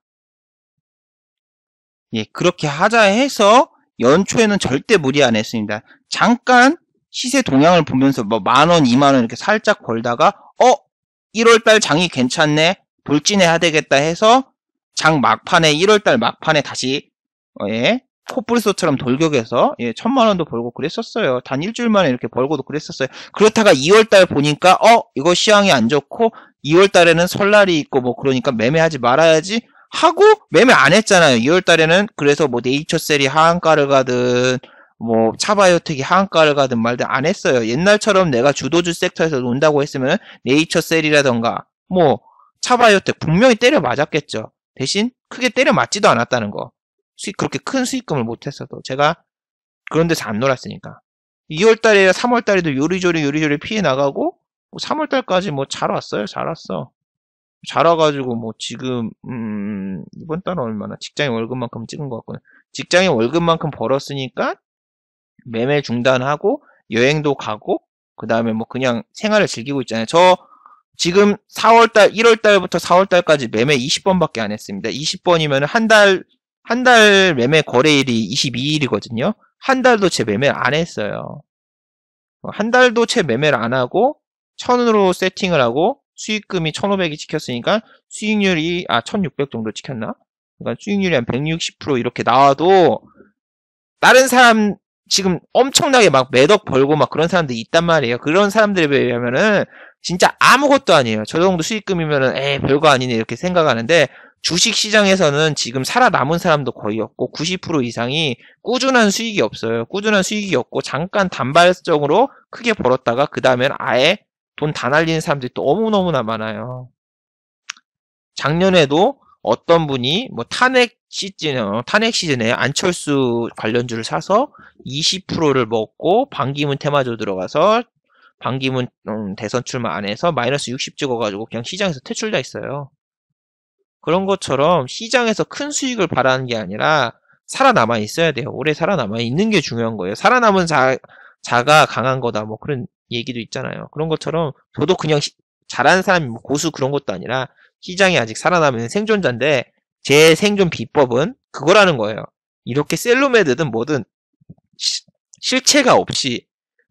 Speaker 1: 예, 그렇게 하자 해서 연초에는 절대 무리 안 했습니다. 잠깐 시세 동향을 보면서 뭐 10,000원, 20,000원 이렇게 살짝 벌다가 1월달 장이 괜찮네, 돌진해야 되겠다 해서 장 막판에 1월달 막판에 다시 코뿔소처럼 돌격해서 1,000만원도 벌고 그랬었어요. 단 일주일 만에 이렇게 벌고도 그랬었어요. 그렇다가 2월달 보니까 이거 시황이 안 좋고 2월달에는 설날이 있고 뭐 그러니까 매매하지 말아야지 하고 매매 안 했잖아요. 2월달에는 그래서 뭐 네이처셀이 하한가를 가든 뭐 차바이오텍이 하한가를 가든 말든 안 했어요. 옛날처럼 내가 주도주 섹터에서 논다고 했으면 네이처셀이라던가 뭐 차바이오텍 분명히 때려 맞았겠죠. 대신 크게 때려 맞지도 않았다는 거. 그렇게 큰 수익금을 못했어도 제가 그런 데서 안 놀았으니까. 2월달이나 3월달에도 요리조리 피해 나가고 3월달까지 뭐 잘 왔어요. 잘 왔어. 잘 와가지고 뭐 지금 이번 달은 얼마나 직장인 월급만큼 찍은 것 같거든요. 직장인 월급만큼 벌었으니까 매매 중단하고 여행도 가고 그 다음에 뭐 그냥 생활을 즐기고 있잖아요. 저 지금 1월달부터 4월달까지 매매 20번밖에 안 했습니다. 20번이면 한 달 매매 거래일이 22일이거든요. 한 달도 제 매매를 안 했어요. 한 달도 채 매매를 안 하고 1000으로 세팅을 하고 수익금이 1500이 찍혔으니까 수익률이 1600 정도 찍혔나? 그러니까 수익률이 한 160% 이렇게 나와도 다른 사람 지금 엄청나게 막 매덕 벌고 막 그런 사람들이 있단 말이에요. 그런 사람들에 비하면은 진짜 아무것도 아니에요. 저 정도 수익금이면은 별거 아니네 이렇게 생각하는데 주식 시장에서는 지금 살아남은 사람도 거의 없고 90% 이상이 꾸준한 수익이 없어요. 꾸준한 수익이 없고 잠깐 단발적으로 크게 벌었다가 그 다음엔 아예 돈 다 날리는 사람들이 또 너무너무나 많아요. 작년에도 어떤 분이 뭐 탄핵 시즌에 안철수 관련주를 사서 20%를 먹고 반기문 테마주 들어가서 반기문 대선 출마 안 해서 마이너스 60 찍어가지고 그냥 시장에서 퇴출돼 있어요. 그런 것처럼 시장에서 큰 수익을 바라는 게 아니라 살아남아 있어야 돼요. 오래 살아남아 있는 게 중요한 거예요. 살아남은 자가 강한 거다. 뭐 그런 얘기도 있잖아요. 그런 것처럼 저도 그냥 잘하는 사람이 뭐 고수 그런 것도 아니라 시장이 아직 살아남은 생존자인데 제 생존 비법은 그거라는 거예요. 이렇게 셀로매드든 뭐든 실체가 없이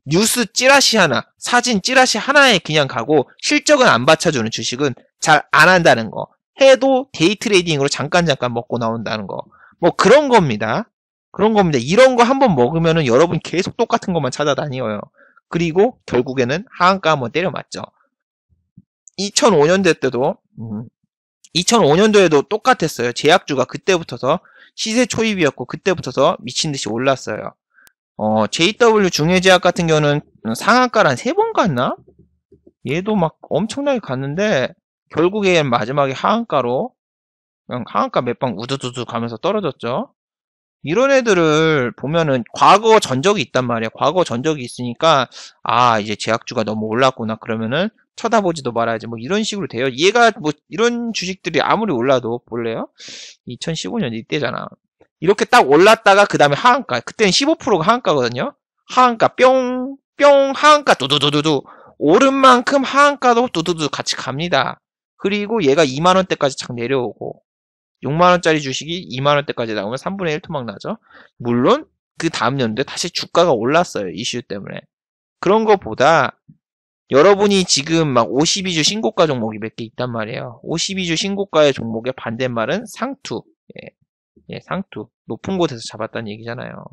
Speaker 1: 뉴스 찌라시 하나, 사진 찌라시 하나에 그냥 가고 실적은 안 받쳐주는 주식은 잘 안 한다는 거. 해도 데이 트레이딩으로 잠깐 먹고 나온다는 거. 뭐 그런 겁니다. 그런 겁니다. 이런 거 한번 먹으면은 여러분 계속 똑같은 것만 찾아다녀요. 그리고 결국에는 하한가 한번 때려 맞죠. 2005년도 때도 2005년도에도 똑같았어요. 제약주가 그때부터서 시세 초입이었고 그때부터서 미친듯이 올랐어요. JW 중해제약 같은 경우는 상한가를 한 3번 갔나? 얘도 막 엄청나게 갔는데 결국엔 마지막에 하한가로 그냥 하한가 몇 방 우두두두 가면서 떨어졌죠. 이런 애들을 보면은 과거 전적이 있단 말이야. 과거 전적이 있으니까 이제 제약주가 너무 올랐구나 그러면은 쳐다보지도 말아야지 뭐 이런 식으로 돼요. 얘가 뭐 이런 주식들이 아무리 올라도 볼래요? 2015년 이때잖아. 이렇게 딱 올랐다가 그 다음에 하한가. 그때는 15%가 하한가거든요. 하한가 뿅 하한가 두두두두두 오른 만큼 하한가도 두두두 같이 갑니다. 그리고 얘가 2만원대까지 착 내려오고 6만원짜리 주식이 2만원대까지 나오면 3분의 1 토막 나죠. 물론 그 다음 연도에 다시 주가가 올랐어요. 이슈 때문에. 그런 것보다 여러분이 지금 막 52주 신고가 종목이 몇 개 있단 말이에요. 52주 신고가의 종목의 반대말은 상투. 상투. 높은 곳에서 잡았다는 얘기잖아요.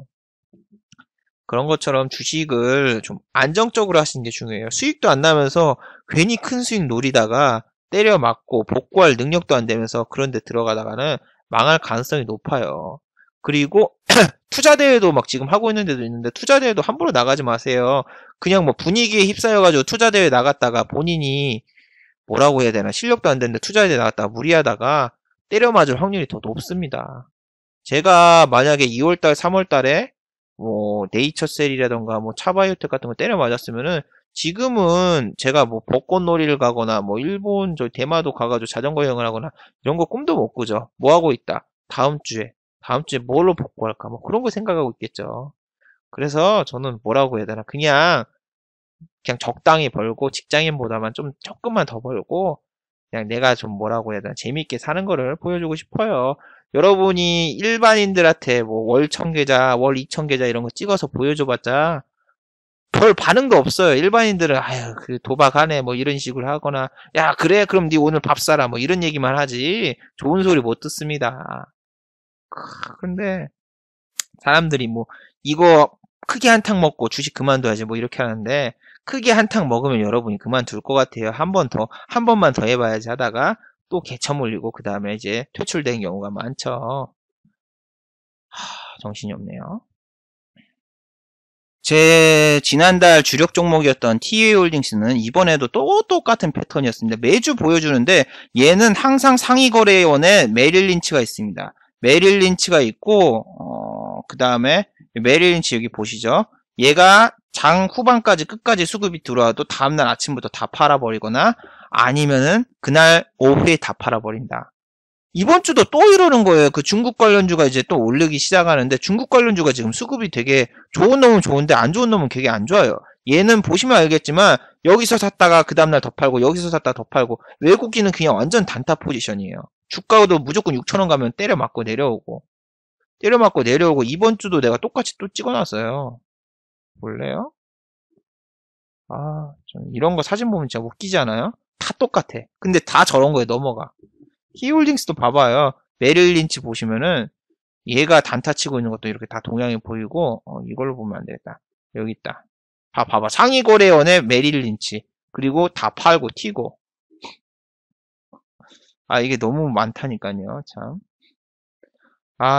Speaker 1: 그런 것처럼 주식을 좀 안정적으로 하시는 게 중요해요. 수익도 안 나면서 괜히 큰 수익 노리다가 때려 맞고 복구할 능력도 안 되면서 그런 데 들어가다가는 망할 가능성이 높아요. 그리고 투자대회도 막 지금 하고 있는 데도 있는데 투자대회도 함부로 나가지 마세요. 그냥 뭐 분위기에 휩싸여가지고 투자대회 나갔다가 본인이 뭐라고 해야 되나 실력도 안 되는데 투자대회 나갔다가 무리하다가 때려 맞을 확률이 더 높습니다. 제가 만약에 2월달, 3월달에 뭐 네이처셀이라던가 뭐 차바이오텍 같은 거 때려 맞았으면은 지금은 제가 뭐 벚꽃놀이를 가거나 뭐 일본 저 대마도 가가지고 자전거 여행을 하거나 이런 거 꿈도 못 꾸죠. 뭐 하고 있다. 다음 주에 뭘로 복구할까 뭐 그런 거 생각하고 있겠죠. 그래서 저는 뭐라고 해야 되나 그냥 적당히 벌고 직장인보다만 좀 조금만 더 벌고 그냥 내가 좀 뭐라고 해야 되나 재밌게 사는 거를 보여주고 싶어요. 여러분이 일반인들한테 뭐 월 1000계좌, 월 2000계좌 이런 거 찍어서 보여줘봤자 별 반응도 없어요. 일반인들은 아유 그 도박하네 뭐 이런 식으로 하거나 야 그래 그럼 네 오늘 밥 사라 뭐 이런 얘기만 하지 좋은 소리 못 듣습니다. 근데 사람들이 뭐 이거 크게 한탕 먹고 주식 그만둬야지 뭐 이렇게 하는데 크게 한탕 먹으면 여러분이 그만둘 것 같아요. 한 번만 더 해봐야지 하다가 또 개처물리고 그 다음에 이제 퇴출된 경우가 많죠. 정신이 없네요. 제 지난달 주력 종목이었던 TA홀딩스는 이번에도 또 똑같은 패턴이었습니다. 매주 보여주는데 얘는 항상 상위거래원에 메릴 린치가 있습니다. 메릴 린치가 있고 그 다음에 메릴 린치 여기 보시죠. 얘가 장 후반까지 끝까지 수급이 들어와도 다음날 아침부터 다 팔아버리거나 아니면은 그날 오후에 다 팔아버린다. 이번 주도 또 이러는 거예요. 그 중국 관련주가 이제 또 오르기 시작하는데 중국 관련주가 지금 수급이 되게 좋은 놈은 좋은데 안 좋은 놈은 되게 안 좋아요. 얘는 보시면 알겠지만 여기서 샀다가 그 다음날 더 팔고 여기서 샀다가 더 팔고 외국인은 그냥 완전 단타 포지션이에요. 주가도 무조건 6,000원 가면 때려 맞고 내려오고 이번 주도 내가 똑같이 또 찍어놨어요. 볼래요? 전 이런 거 사진 보면 진짜 웃기지 않아요? 다 똑같아. 근데 다 저런 거에 넘어가. 히홀딩스도 봐봐요. 메릴 린치 보시면은 얘가 단타 치고 있는 것도 이렇게 다 동양이 보이고 이걸로 보면 안 되겠다. 여기 있다. 봐봐. 상위 거래원의 메릴 린치 그리고 다 팔고 튀고 이게 너무 많다니까요. 참.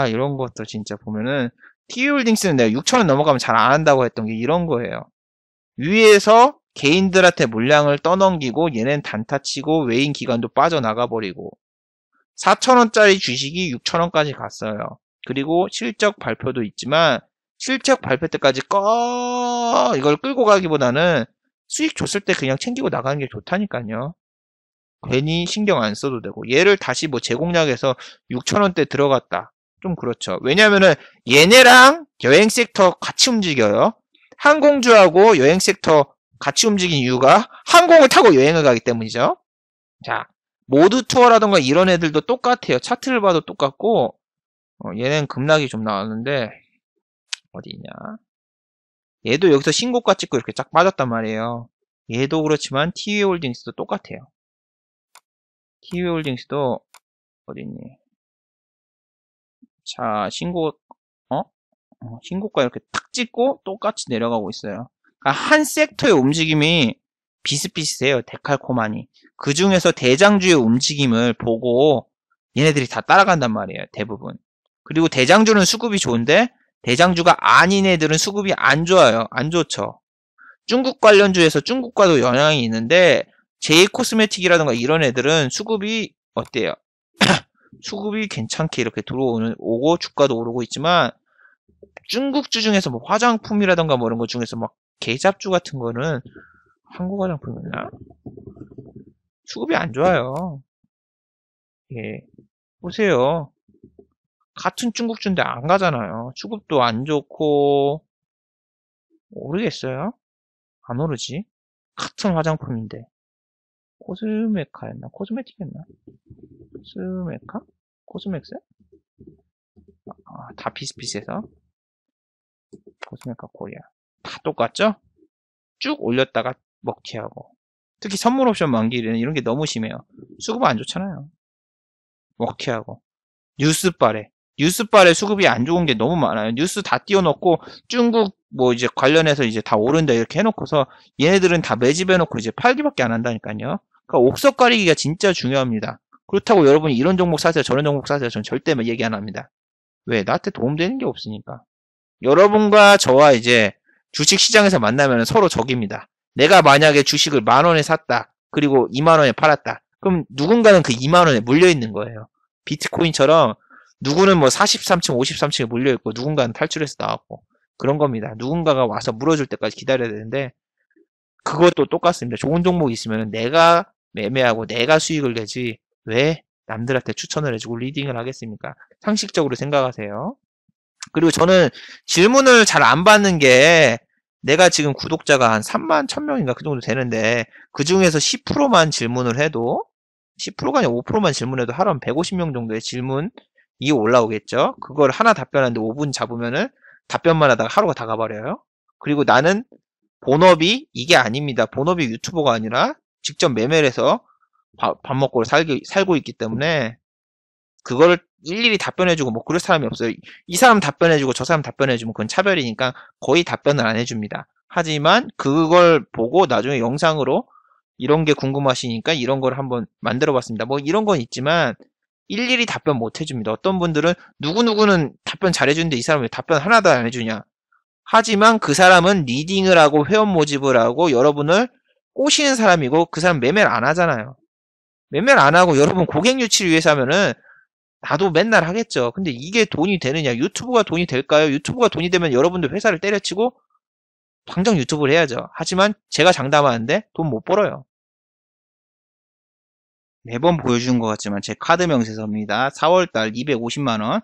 Speaker 1: 이런 것도 진짜 보면은 TA홀딩스는 내가 6,000원 넘어가면 잘 안 한다고 했던 게 이런 거예요. 위에서 개인들한테 물량을 떠넘기고 얘는 단타 치고 외인 기관도 빠져나가 버리고 4,000원짜리 주식이 6,000원까지 갔어요. 그리고 실적 발표도 있지만 실적 발표 때까지 이걸 끌고 가기보다는 수익 줬을 때 그냥 챙기고 나가는 게 좋다니까요. 괜히 신경 안 써도 되고. 얘를 다시 뭐 제공약에서 6,000원대 들어갔다. 좀 그렇죠. 왜냐면은 얘네랑 여행 섹터 같이 움직여요. 항공주하고 여행 섹터 같이 움직인 이유가 항공을 타고 여행을 가기 때문이죠. 자, 모드 투어라던가 이런 애들도 똑같아요. 차트를 봐도 똑같고, 얘는 급락이 좀 나왔는데, 어디 있냐. 얘도 여기서 신고가 찍고 이렇게 쫙 빠졌단 말이에요. 얘도 그렇지만 TV홀딩스도 똑같아요. TV홀딩스도 어디 있니? 자, 신고가 이렇게 탁 찍고 똑같이 내려가고 있어요. 그러니까 한 섹터의 움직임이 비슷비슷해요. 데칼코마니. 그 중에서 대장주의 움직임을 보고 얘네들이 다 따라간단 말이에요. 대부분. 그리고 대장주는 수급이 좋은데 대장주가 아닌 애들은 수급이 안 좋아요. 안 좋죠. 중국 관련주에서 중국과도 영향이 있는데 제이코스메틱이라든가 이런 애들은 수급이 어때요? 수급이 괜찮게 이렇게 오고 주가도 오르고 있지만 중국주 중에서 뭐 화장품이라던가 뭐 이런 것 중에서 막 개잡주 같은 거는 한국 화장품이나 수급이 안 좋아요. 예. 보세요. 같은 중국주인데 안 가잖아요. 수급도 안 좋고 모르겠어요. 안 오르지. 같은 화장품인데. 코스메카였나? 코스메틱이었나? 코스메카? 코스맥스? 다 비슷비슷해서. 코스메카 코리아. 다 똑같죠? 쭉 올렸다가 먹튀하고. 특히 선물 옵션 만기일에는 이런 게 너무 심해요. 수급 안 좋잖아요. 먹튀하고. 뉴스발에 수급이 안 좋은 게 너무 많아요. 뉴스 다 띄워놓고 중국 뭐 이제 관련해서 이제 다 오른다 이렇게 해놓고서 얘네들은 다 매집해놓고 이제 팔기밖에 안 한다니까요. 그러니까 옥석 가리기가 진짜 중요합니다. 그렇다고 여러분이 이런 종목 사세요, 저런 종목 사세요. 전 절대 얘기 안 합니다. 왜? 나한테 도움되는 게 없으니까. 여러분과 저와 이제 주식 시장에서 만나면 서로 적입니다. 내가 만약에 주식을 10,000원에 샀다. 그리고 20,000원에 팔았다. 그럼 누군가는 그 20,000원에 물려있는 거예요. 비트코인처럼 누구는 뭐 43층, 53층에 물려있고 누군가는 탈출해서 나왔고 그런 겁니다. 누군가가 와서 물어줄 때까지 기다려야 되는데 그것도 똑같습니다. 좋은 종목이 있으면 내가 매매하고 내가 수익을 내지 왜 남들한테 추천을 해주고 리딩을 하겠습니까? 상식적으로 생각하세요. 그리고 저는 질문을 잘 안 받는 게 내가 지금 구독자가 한 31,000명인가 그 정도 되는데 그 중에서 10%만 질문을 해도 10%가 아니라 5%만 질문해도 하루 한 150명 정도의 질문이 올라오겠죠. 그걸 하나 답변하는데 5분 잡으면은 답변만 하다가 하루가 다 가버려요. 그리고 나는 본업이 이게 아닙니다. 본업이 유튜버가 아니라 직접 매매를 해서 밥 먹고 살고 있기 때문에 그거를 일일이 답변해주고 뭐 그럴 사람이 없어요. 이 사람 답변해주고 저 사람 답변해주면 그건 차별이니까 거의 답변을 안 해줍니다. 하지만 그걸 보고 나중에 영상으로 이런 게 궁금하시니까 이런 걸 한번 만들어 봤습니다. 뭐 이런 건 있지만 일일이 답변 못 해줍니다. 어떤 분들은 누구누구는 답변 잘해주는데 이 사람은 왜 답변 하나도 안 해주냐. 하지만 그 사람은 리딩을 하고 회원 모집을 하고 여러분을 꼬시는 사람이고 그 사람 매매를 안 하잖아요. 매매를 안 하고 여러분 고객 유치를 위해서 하면은 나도 맨날 하겠죠. 근데 이게 돈이 되느냐. 유튜브가 돈이 될까요? 유튜브가 돈이 되면 여러분들 회사를 때려치고 당장 유튜브를 해야죠. 하지만 제가 장담하는데 돈 못 벌어요. 매번 보여주는 것 같지만 제 카드 명세서입니다. 4월달 250만원.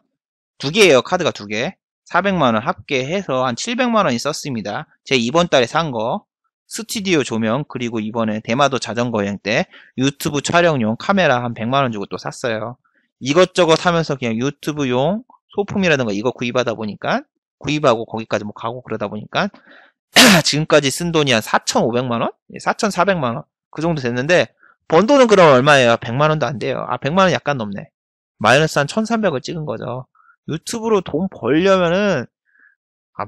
Speaker 1: 두 개예요. 카드가 두 개. 400만원 합계해서 한 700만원이 썼습니다. 제 이번 달에 산 거. 스튜디오 조명 그리고 이번에 대마도 자전거 여행 때 유튜브 촬영용 카메라 한 100만원 주고 또 샀어요. 이것저것 하면서 그냥 유튜브용 소품이라든가 이거 구입하다 보니까 구입하고 거기까지 뭐 가고 그러다 보니까 지금까지 쓴 돈이 한 4,500만원? 4,400만원? 그 정도 됐는데 번 돈은 그럼 얼마예요? 100만원도 안 돼요. 100만원 약간 넘네. 마이너스 한 1,300을 찍은 거죠. 유튜브로 돈 벌려면은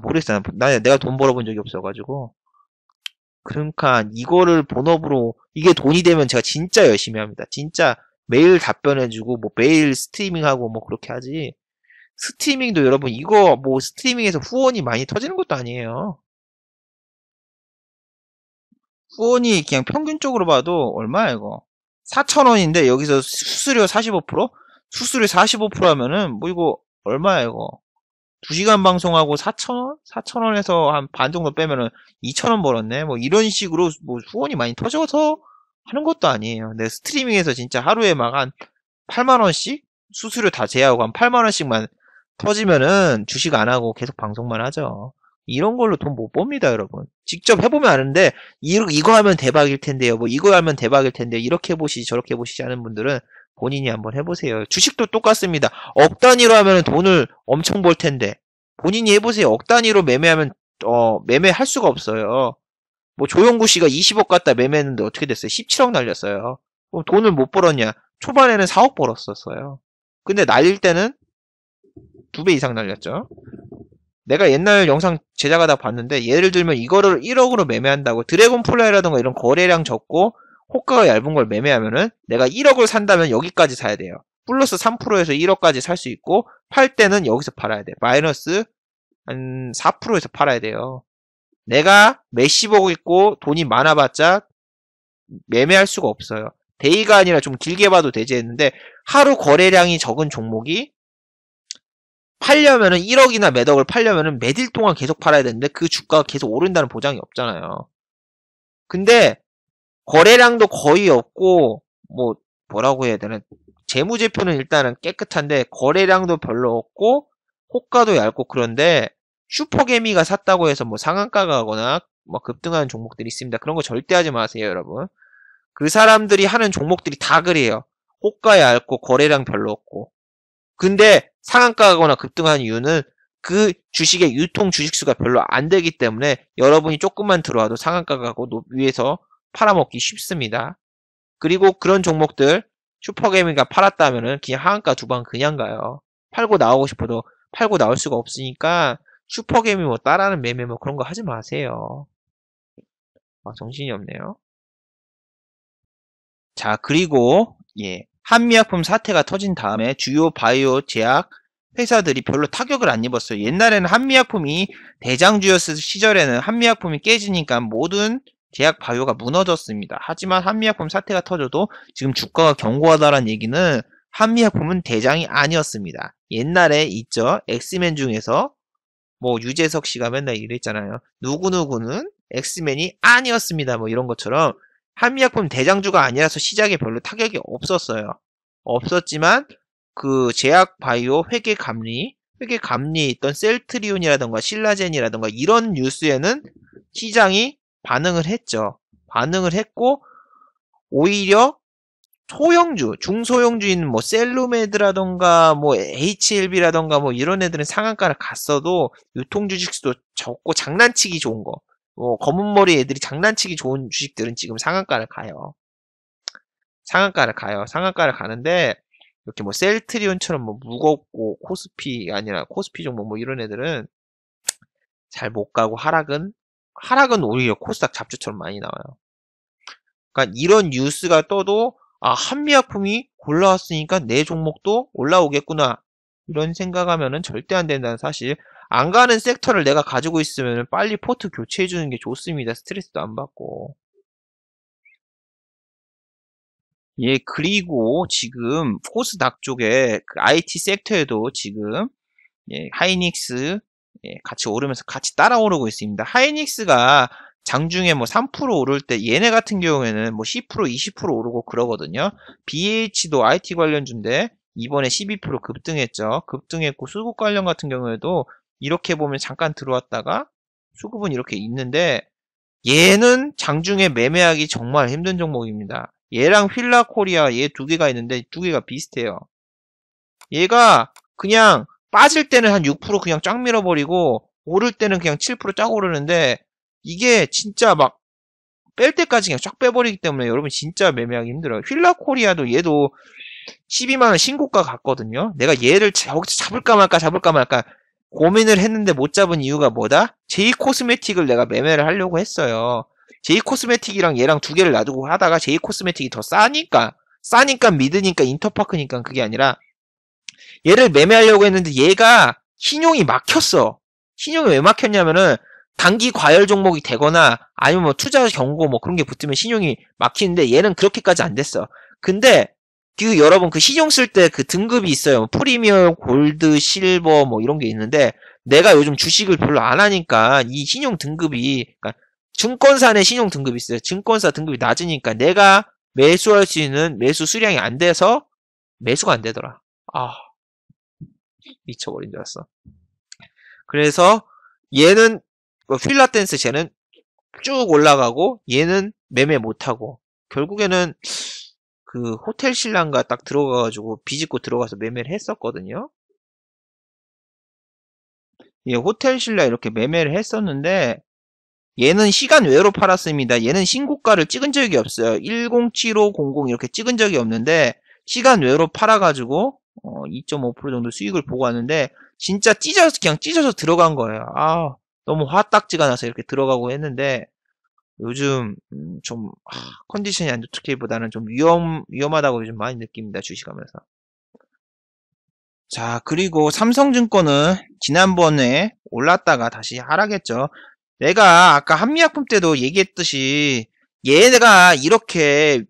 Speaker 1: 모르겠어요. 내가 돈 벌어본 적이 없어가지고 그러니까 이거를 본업으로 이게 돈이 되면 제가 진짜 열심히 합니다. 진짜 매일 답변해주고 뭐 매일 스트리밍하고 뭐 그렇게 하지. 스트리밍도 여러분 이거 뭐 스트리밍에서 후원이 많이 터지는 것도 아니에요. 후원이 그냥 평균적으로 봐도 얼마야 이거 4,000원인데 여기서 수수료 45%? 수수료 45% 하면은 뭐 이거 얼마야 이거 2시간 방송하고 4,000원? 4,000원에서 한 반 정도 빼면은 2,000원 벌었네. 뭐 이런 식으로 뭐 후원이 많이 터져서 하는 것도 아니에요. 근데 스트리밍에서 진짜 하루에 막 한 8만원씩? 수수료 다 제하고 한 8만원씩만 터지면은 주식 안 하고 계속 방송만 하죠. 이런 걸로 돈 못 법니다, 여러분. 직접 해보면 아는데, 이거 하면 대박일 텐데요. 뭐, 이거 하면 대박일 텐데, 이렇게 해보시지, 저렇게 해보시지 하는 분들은 본인이 한번 해보세요. 주식도 똑같습니다. 억 단위로 하면 돈을 엄청 벌 텐데, 본인이 해보세요. 억 단위로 매매하면, 매매할 수가 없어요. 뭐, 조영구 씨가 20억 갖다 매매했는데 어떻게 됐어요? 17억 날렸어요. 그럼 돈을 못 벌었냐? 초반에는 4억 벌었었어요. 근데 날릴 때는 2배 이상 날렸죠. 내가 옛날 영상 제작하다 봤는데 예를 들면 이거를 1억으로 매매한다고 드래곤플라이라던가 이런 거래량 적고 호가가 얇은 걸 매매하면은 내가 1억을 산다면 여기까지 사야 돼요. 플러스 3%에서 1억까지 살 수 있고 팔 때는 여기서 팔아야 돼. 마이너스 한 4%에서 팔아야 돼요. 내가 몇십억 있고 돈이 많아봤자 매매할 수가 없어요. 데이가 아니라 좀 길게 봐도 되지 했는데 하루 거래량이 적은 종목이 팔려면은 1억이나 몇 억을 팔려면은 몇 일 동안 계속 팔아야 되는데 그 주가가 계속 오른다는 보장이 없잖아요. 근데 거래량도 거의 없고 뭐 뭐라고 해야 되나 재무제표는 일단은 깨끗한데 거래량도 별로 없고 호가도 얇고 그런데 슈퍼개미가 샀다고 해서 뭐 상한가 가거나 뭐 급등하는 종목들이 있습니다. 그런 거 절대 하지 마세요, 여러분. 그 사람들이 하는 종목들이 다 그래요. 호가 얇고 거래량 별로 없고. 근데 상한가 가거나 급등하는 이유는 그 주식의 유통 주식수가 별로 안 되기 때문에 여러분이 조금만 들어와도 상한가 가고 위에서 팔아먹기 쉽습니다. 그리고 그런 종목들 슈퍼개미가 팔았다면은 그냥 하한가 두 방 그냥 가요. 팔고 나오고 싶어도 팔고 나올 수가 없으니까 슈퍼개미 뭐 따라하는 매매 뭐 그런 거 하지 마세요. 정신이 없네요. 자, 그리고 한미약품 사태가 터진 다음에 주요 바이오 제약 회사들이 별로 타격을 안 입었어요. 옛날에는 한미약품이 대장주였을 시절에는 한미약품이 깨지니까 모든 제약 바이오가 무너졌습니다. 하지만 한미약품 사태가 터져도 지금 주가가 견고하다는 얘기는 한미약품은 대장이 아니었습니다. 옛날에 있죠. 엑스맨 중에서 뭐 유재석 씨가 맨날 이랬잖아요. 누구누구는 엑스맨이 아니었습니다. 뭐 이런 것처럼 한미약품 대장주가 아니라서 시장에 별로 타격이 없었어요. 없었지만 그 제약 바이오 회계 감리에 있던 셀트리온이라던가 신라젠이라던가 이런 뉴스에는 시장이 반응을 했죠. 반응을 했고 오히려 소형주, 중소형주인 뭐 셀루메드라던가 뭐 HLB라던가 뭐 이런 애들은 상한가를 갔어도 유통주식수도 적고 장난치기 좋은 거. 검은머리 애들이 장난치기 좋은 주식들은 지금 상한가를 가요. 상한가를 가는데 이렇게 뭐 셀트리온처럼 뭐 무겁고 코스피 아니라 코스피 종목 뭐 이런 애들은 잘 못 가고 하락은 오히려 코스닥 잡주처럼 많이 나와요. 그러니까 이런 뉴스가 떠도 한미약품이 올라왔으니까 내 종목도 올라오겠구나 이런 생각하면은 절대 안 된다는 사실. 안 가는 섹터를 내가 가지고 있으면 빨리 포트 교체해 주는 게 좋습니다. 스트레스도 안 받고. 그리고 지금 코스닥 쪽에 그 IT 섹터에도 지금 하이닉스 같이 오르면서 같이 따라 오르고 있습니다. 하이닉스가 장중에 뭐 3% 오를 때 얘네 같은 경우에는 뭐 10% 20% 오르고 그러거든요. BH도 IT 관련주인데 이번에 12% 급등했죠. 급등했고 수급 관련 같은 경우에도 이렇게 보면 잠깐 들어왔다가 수급은 이렇게 있는데 얘는 장중에 매매하기 정말 힘든 종목입니다. 얘랑 휠라코리아 얘 두 개가 있는데 두 개가 비슷해요. 얘가 그냥 빠질 때는 한 6% 그냥 쫙 밀어버리고 오를 때는 그냥 7% 쫙 오르는데 이게 진짜 막 뺄 때까지 그냥 쫙 빼버리기 때문에 여러분 진짜 매매하기 힘들어요. 휠라코리아도 얘도 12만원 신고가 갔거든요. 내가 얘를 여기서 잡을까 말까 고민을 했는데 못 잡은 이유가 뭐다? 제이코스메틱을 내가 매매를 하려고 했어요. 제이코스메틱이랑 얘랑 두 개를 놔두고 하다가 제이코스메틱이 더 싸니까 믿으니까 인터파크니까 그게 아니라 얘를 매매하려고 했는데 얘가 신용이 막혔어. 신용이 왜 막혔냐면은 단기 과열 종목이 되거나 아니면 뭐 투자 경고 뭐 그런 게 붙으면 신용이 막히는데 얘는 그렇게까지 안 됐어. 근데 그 여러분 그 신용 쓸 때 그 등급이 있어요. 프리미엄, 골드, 실버 뭐 이런 게 있는데 내가 요즘 주식을 별로 안 하니까 이 신용 등급이 그러니까 증권사 내 신용 등급이 있어요. 증권사 등급이 낮으니까 내가 매수할 수 있는 매수 수량이 안 돼서 매수가 안 되더라. 아, 미쳐버린 줄 알았어. 그래서 얘는 필라텐스 쟤는 쭉 올라가고 얘는 매매 못하고 결국에는 그 호텔 신랑가 딱 들어가가지고 비집고 들어가서 매매를 했었거든요. 예, 호텔 신라 이렇게 매매를 했었는데 얘는 시간 외로 팔았습니다. 얘는 신고가를 찍은 적이 없어요. 107500 이렇게 찍은 적이 없는데 시간 외로 팔아가지고 2.5% 정도 수익을 보고 왔는데 진짜 그냥 찢어서 들어간 거예요. 아, 너무 화딱지가 나서 이렇게 들어가고 했는데 요즘 좀 컨디션이 안 좋기보다는 좀 위험하다고 요즘 많이 느낍니다. 주식하면서. 자, 그리고 삼성증권은 지난번에 올랐다가 다시 하락했죠. 내가 아까 한미약품 때도 얘기했듯이 얘가 이렇게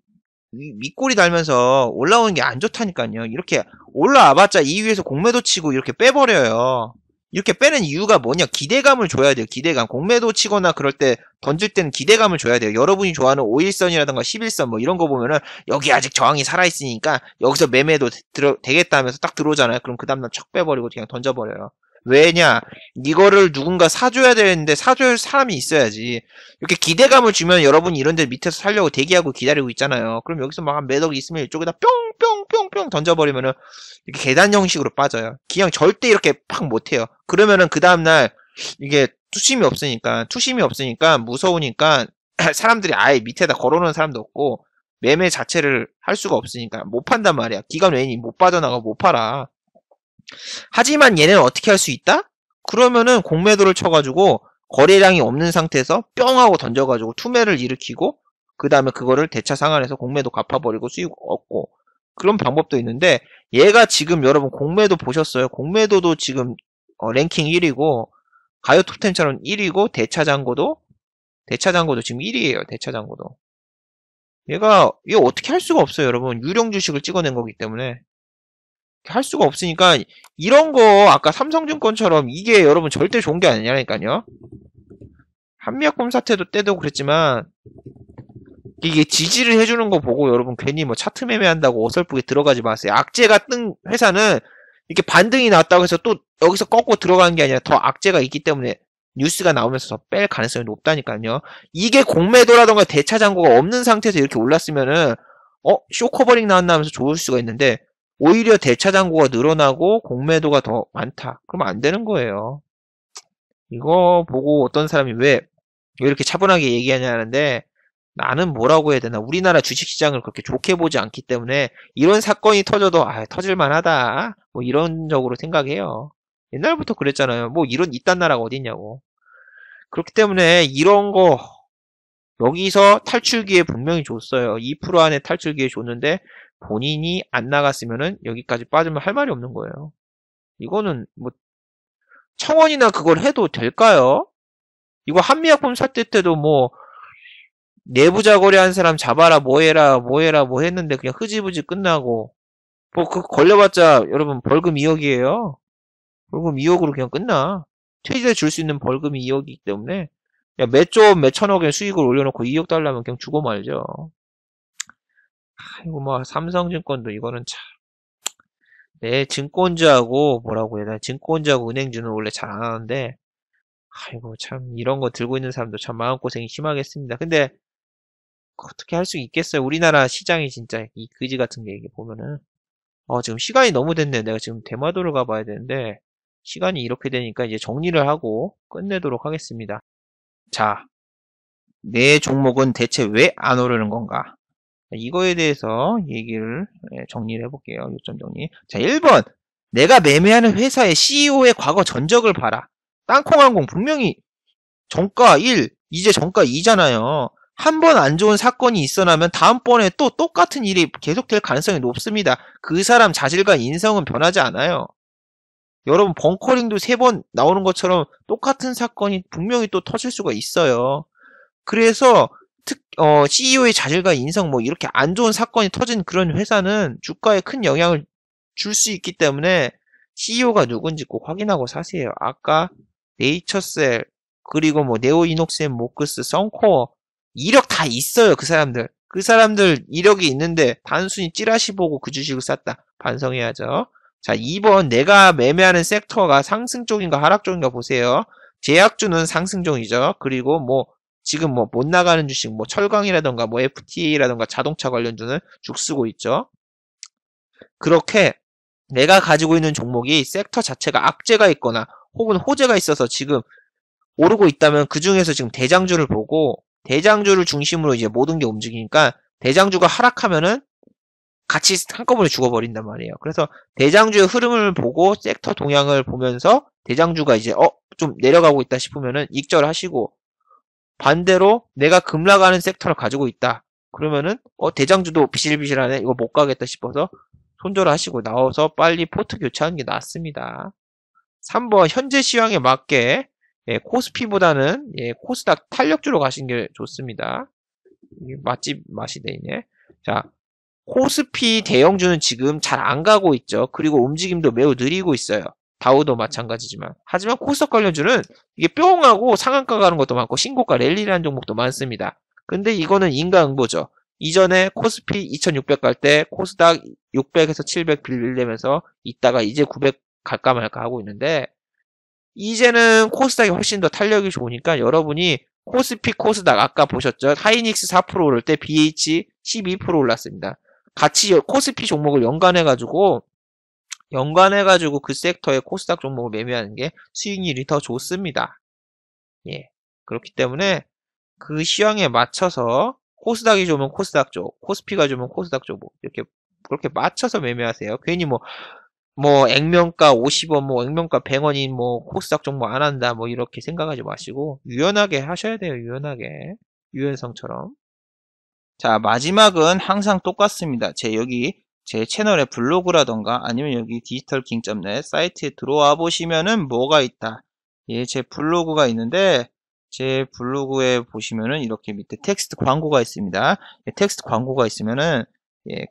Speaker 1: 밑꼬리 달면서 올라오는 게 안 좋다니까요. 이렇게 올라와봤자 이 위에서 공매도 치고 이렇게 빼버려요. 이렇게 빼는 이유가 뭐냐? 기대감을 줘야 돼요. 기대감. 공매도 치거나 그럴 때 던질 때는 기대감을 줘야 돼요. 여러분이 좋아하는 5일선이라든가 11선 뭐 이런 거 보면은 여기 아직 저항이 살아있으니까 여기서 매매도 되겠다 하면서 딱 들어오잖아요. 그럼 그 다음날 척 빼버리고 그냥 던져버려요. 왜냐? 이거를 누군가 사줘야 되는데 사줄 사람이 있어야지. 이렇게 기대감을 주면 여러분이 이런 데 밑에서 살려고 대기하고 기다리고 있잖아요. 그럼 여기서 막 한 몇 억이 있으면 이쪽에다 뿅뿅뿅뿅 던져버리면은 이렇게 계단 형식으로 빠져요. 그냥 절대 이렇게 팍 못해요. 그러면은 그 다음날 이게 투심이 없으니까 무서우니까 사람들이 아예 밑에다 걸어놓은 사람도 없고 매매 자체를 할 수가 없으니까 못 판단 말이야. 기관 외인이 못 빠져나가고 못 팔아. 하지만 얘는 어떻게 할 수 있다? 그러면은 공매도를 쳐가지고 거래량이 없는 상태에서 뿅 하고 던져가지고 투매를 일으키고 그 다음에 그거를 대차 상환해서 공매도 갚아버리고 수익 얻고 그런 방법도 있는데 얘가 지금 여러분 공매도 보셨어요? 공매도도 지금 랭킹 1위고 가요톱텐처럼 1위고 대차장고도 지금 1위에요. 대차장고도 얘가 이거 어떻게 할 수가 없어요. 여러분 유령 주식을 찍어낸 거기 때문에 할 수가 없으니까 이런 거 아까 삼성증권처럼 이게 여러분 절대 좋은 게 아니라니까요. 한미약품 사태도 때도 그랬지만 이게 지지를 해주는 거 보고 여러분 괜히 뭐 차트 매매한다고 어설프게 들어가지 마세요. 악재가 뜬 회사는 이렇게 반등이 났다고 해서 또 여기서 꺾고 들어가는 게 아니라 더 악재가 있기 때문에 뉴스가 나오면서 더 뺄 가능성이 높다니까요. 이게 공매도라던가 대차장고가 없는 상태에서 이렇게 올랐으면은 쇼커버링 나왔나 하면서 좋을 수가 있는데 오히려 대차장고가 늘어나고 공매도가 더 많다. 그러면 안 되는 거예요. 이거 보고 어떤 사람이 왜 이렇게 차분하게 얘기하냐는데 나는 뭐라고 해야 되나. 우리나라 주식시장을 그렇게 좋게 보지 않기 때문에 이런 사건이 터져도 터질만하다. 뭐 이런 적으로 생각해요. 옛날부터 그랬잖아요. 뭐 이딴 나라가 어딨냐고. 그렇기 때문에 이런 거 여기서 탈출기에 분명히 줬어요. 2% 안에 탈출기에 줬는데 본인이 안 나갔으면은 여기까지 빠지면 할 말이 없는 거예요. 이거는 뭐 청원이나 그걸 해도 될까요? 이거 한미약품 사태 때도 뭐 내부자 거래한 사람 잡아라 뭐 해라 뭐 했는데 그냥 흐지부지 끝나고 뭐 그 걸려봤자 여러분 벌금 2억이에요. 벌금 2억으로 그냥 끝나. 퇴직에 줄 수 있는 벌금이 2억이기 때문에 몇 천억의 수익을 올려놓고 2억 달라면 그냥 주고 말죠. 이거 뭐 삼성증권도 이거는 참 증권주하고 뭐라고 해야 되나 증권주하고 은행주는 원래 잘 안 하는데 아이고 참 이런 거 들고 있는 사람도 참 마음고생이 심하겠습니다. 근데 어떻게 할 수 있겠어요. 우리나라 시장이 진짜 이 그지 같은 게 이게 보면은 지금 시간이 너무 됐네. 내가 지금 대마도를 가봐야 되는데 시간이 이렇게 되니까 이제 정리를 하고 끝내도록 하겠습니다. 자, 내 종목은 대체 왜 안 오르는 건가? 이거에 대해서 얘기를 정리를 해볼게요. 요점 정리. 자, 1번. 내가 매매하는 회사의 CEO의 과거 전적을 봐라. 땅콩항공 분명히 정가 1, 이제 정가 2잖아요. 한 번 안 좋은 사건이 있어 나면 다음번에 또 똑같은 일이 계속될 가능성이 높습니다. 그 사람 자질과 인성은 변하지 않아요. 여러분 벙커링도 3번 나오는 것처럼 똑같은 사건이 분명히 또 터질 수가 있어요. 그래서 CEO의 자질과 인성 뭐 이렇게 안 좋은 사건이 터진 그런 회사는 주가에 큰 영향을 줄 수 있기 때문에 CEO가 누군지 꼭 확인하고 사세요. 아까 네이처셀, 그리고 뭐 네오이녹스앤 모크스, 썬코어 이력 다 있어요. 그 사람들 이력이 있는데 단순히 찌라시 보고 그 주식을 샀다. 반성해야죠. 자, 2번 내가 매매하는 섹터가 상승 쪽인가 하락 쪽인가 보세요. 제약주는 상승 쪽이죠. 그리고 뭐 지금 뭐 못 나가는 주식 뭐 철강이라던가 뭐 FTA라던가 자동차 관련주는 죽쓰고 있죠. 그렇게 내가 가지고 있는 종목이 섹터 자체가 악재가 있거나 혹은 호재가 있어서 지금 오르고 있다면 그 중에서 지금 대장주를 보고 대장주를 중심으로 이제 모든 게 움직이니까 대장주가 하락하면은 같이 한꺼번에 죽어버린단 말이에요. 그래서 대장주의 흐름을 보고 섹터 동향을 보면서 대장주가 이제 좀 내려가고 있다 싶으면은 익절하시고 반대로 내가 급락하는 섹터를 가지고 있다. 그러면은 대장주도 비실비실하네. 이거 못 가겠다 싶어서 손절하시고 나와서 빨리 포트 교체하는 게 낫습니다. 3번 현재 시황에 맞게 코스피보다는 코스닥 탄력주로 가시는 게 좋습니다. 맛집 맛이 되네. 자, 코스피 대형주는 지금 잘 안 가고 있죠. 그리고 움직임도 매우 느리고 있어요. 다우도 마찬가지지만. 하지만 코스닥 관련주는 이게 뿅 하고 상한가 가는 것도 많고 신고가 랠리라는 종목도 많습니다. 근데 이거는 인과응보죠. 이전에 코스피 2600 갈 때 코스닥 600에서 700 빌리면서 있다가 이제 900 갈까 말까 하고 있는데 이제는 코스닥이 훨씬 더 탄력이 좋으니까 여러분이 코스피 코스닥 아까 보셨죠? 하이닉스 4% 오를 때 BH 12% 올랐습니다. 같이 코스피 종목을 연관해가지고 그 섹터의 코스닥 종목을 매매하는 게 수익률이 더 좋습니다. 예. 그렇기 때문에 그 시황에 맞춰서 코스닥이 좋으면 코스닥 쪽, 코스피가 좋으면 코스닥 쪽, 이렇게 그렇게 맞춰서 매매하세요. 괜히 뭐 액면가 50원, 뭐 액면가 100원인 뭐 코스닥 종목 안 한다, 뭐 이렇게 생각하지 마시고 유연하게 하셔야 돼요. 유연하게, 유연성처럼. 자, 마지막은 항상 똑같습니다. 제 채널의 블로그라던가 아니면 여기 디지털킹.net 사이트에 들어와 보시면은 뭐가 있다. 예, 제 블로그가 있는데 제 블로그에 보시면은 이렇게 밑에 텍스트 광고가 있습니다. 예, 텍스트 광고가 있으면은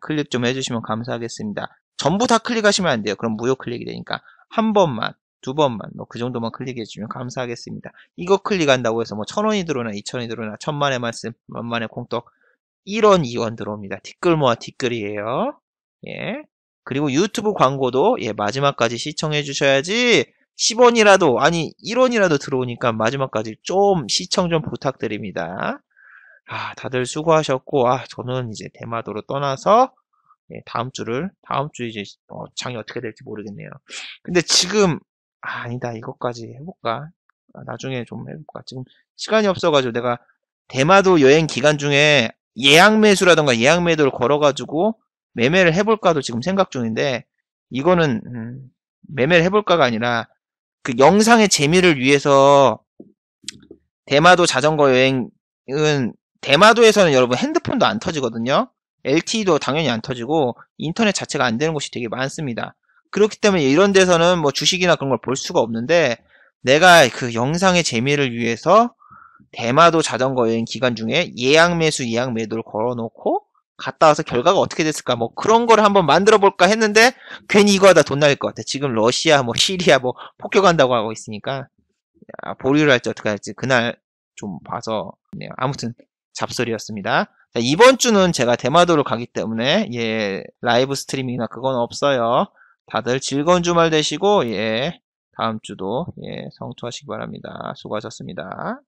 Speaker 1: 클릭 좀 해주시면 감사하겠습니다. 전부 다 클릭하시면 안 돼요. 그럼 무효 클릭이 되니까 한 번만, 두 번만, 뭐 그 정도만 클릭해 주시면 감사하겠습니다. 이거 클릭한다고 해서 뭐 1000원이 들어오나 2000원이 들어오나 천만의 말씀, 만만의 콩떡 1원, 2원 들어옵니다. 티끌 모아 티끌이에요. 예. 그리고 유튜브 광고도 마지막까지 시청해 주셔야지 10원이라도 아니 1원이라도 들어오니까 마지막까지 좀 시청 좀 부탁드립니다. 다들 수고하셨고 저는 이제 대마도로 떠나서 다음 주 이제 장이 어떻게 될지 모르겠네요. 근데 지금 아니다 이것까지 해볼까? 나중에 좀 해볼까? 지금 시간이 없어가지고 내가 대마도 여행 기간 중에 예약 매수라던가 예약 매도를 걸어가지고 매매를 해볼까도 지금 생각 중인데 이거는 매매를 해볼까가 아니라 그 영상의 재미를 위해서 대마도 자전거 여행은 대마도에서는 여러분 핸드폰도 안 터지거든요. LTE도 당연히 안 터지고 인터넷 자체가 안 되는 곳이 되게 많습니다. 그렇기 때문에 이런 데서는 뭐 주식이나 그런 걸 볼 수가 없는데 내가 그 영상의 재미를 위해서 대마도 자전거 여행 기간 중에 예약 매수 예약 매도를 걸어놓고 갔다 와서 결과가 어떻게 됐을까 뭐 그런 거를 한번 만들어 볼까 했는데 괜히 이거 하다 돈 날릴 것 같아. 지금 러시아 뭐 시리아 뭐 폭격한다고 하고 있으니까 보류를 할지 어떻게 할지 그날 좀 봐서 아무튼 잡소리였습니다. 자, 이번 주는 제가 대마도를 가기 때문에 라이브 스트리밍이나 그건 없어요. 다들 즐거운 주말 되시고 다음 주도 성투하시기 바랍니다. 수고하셨습니다.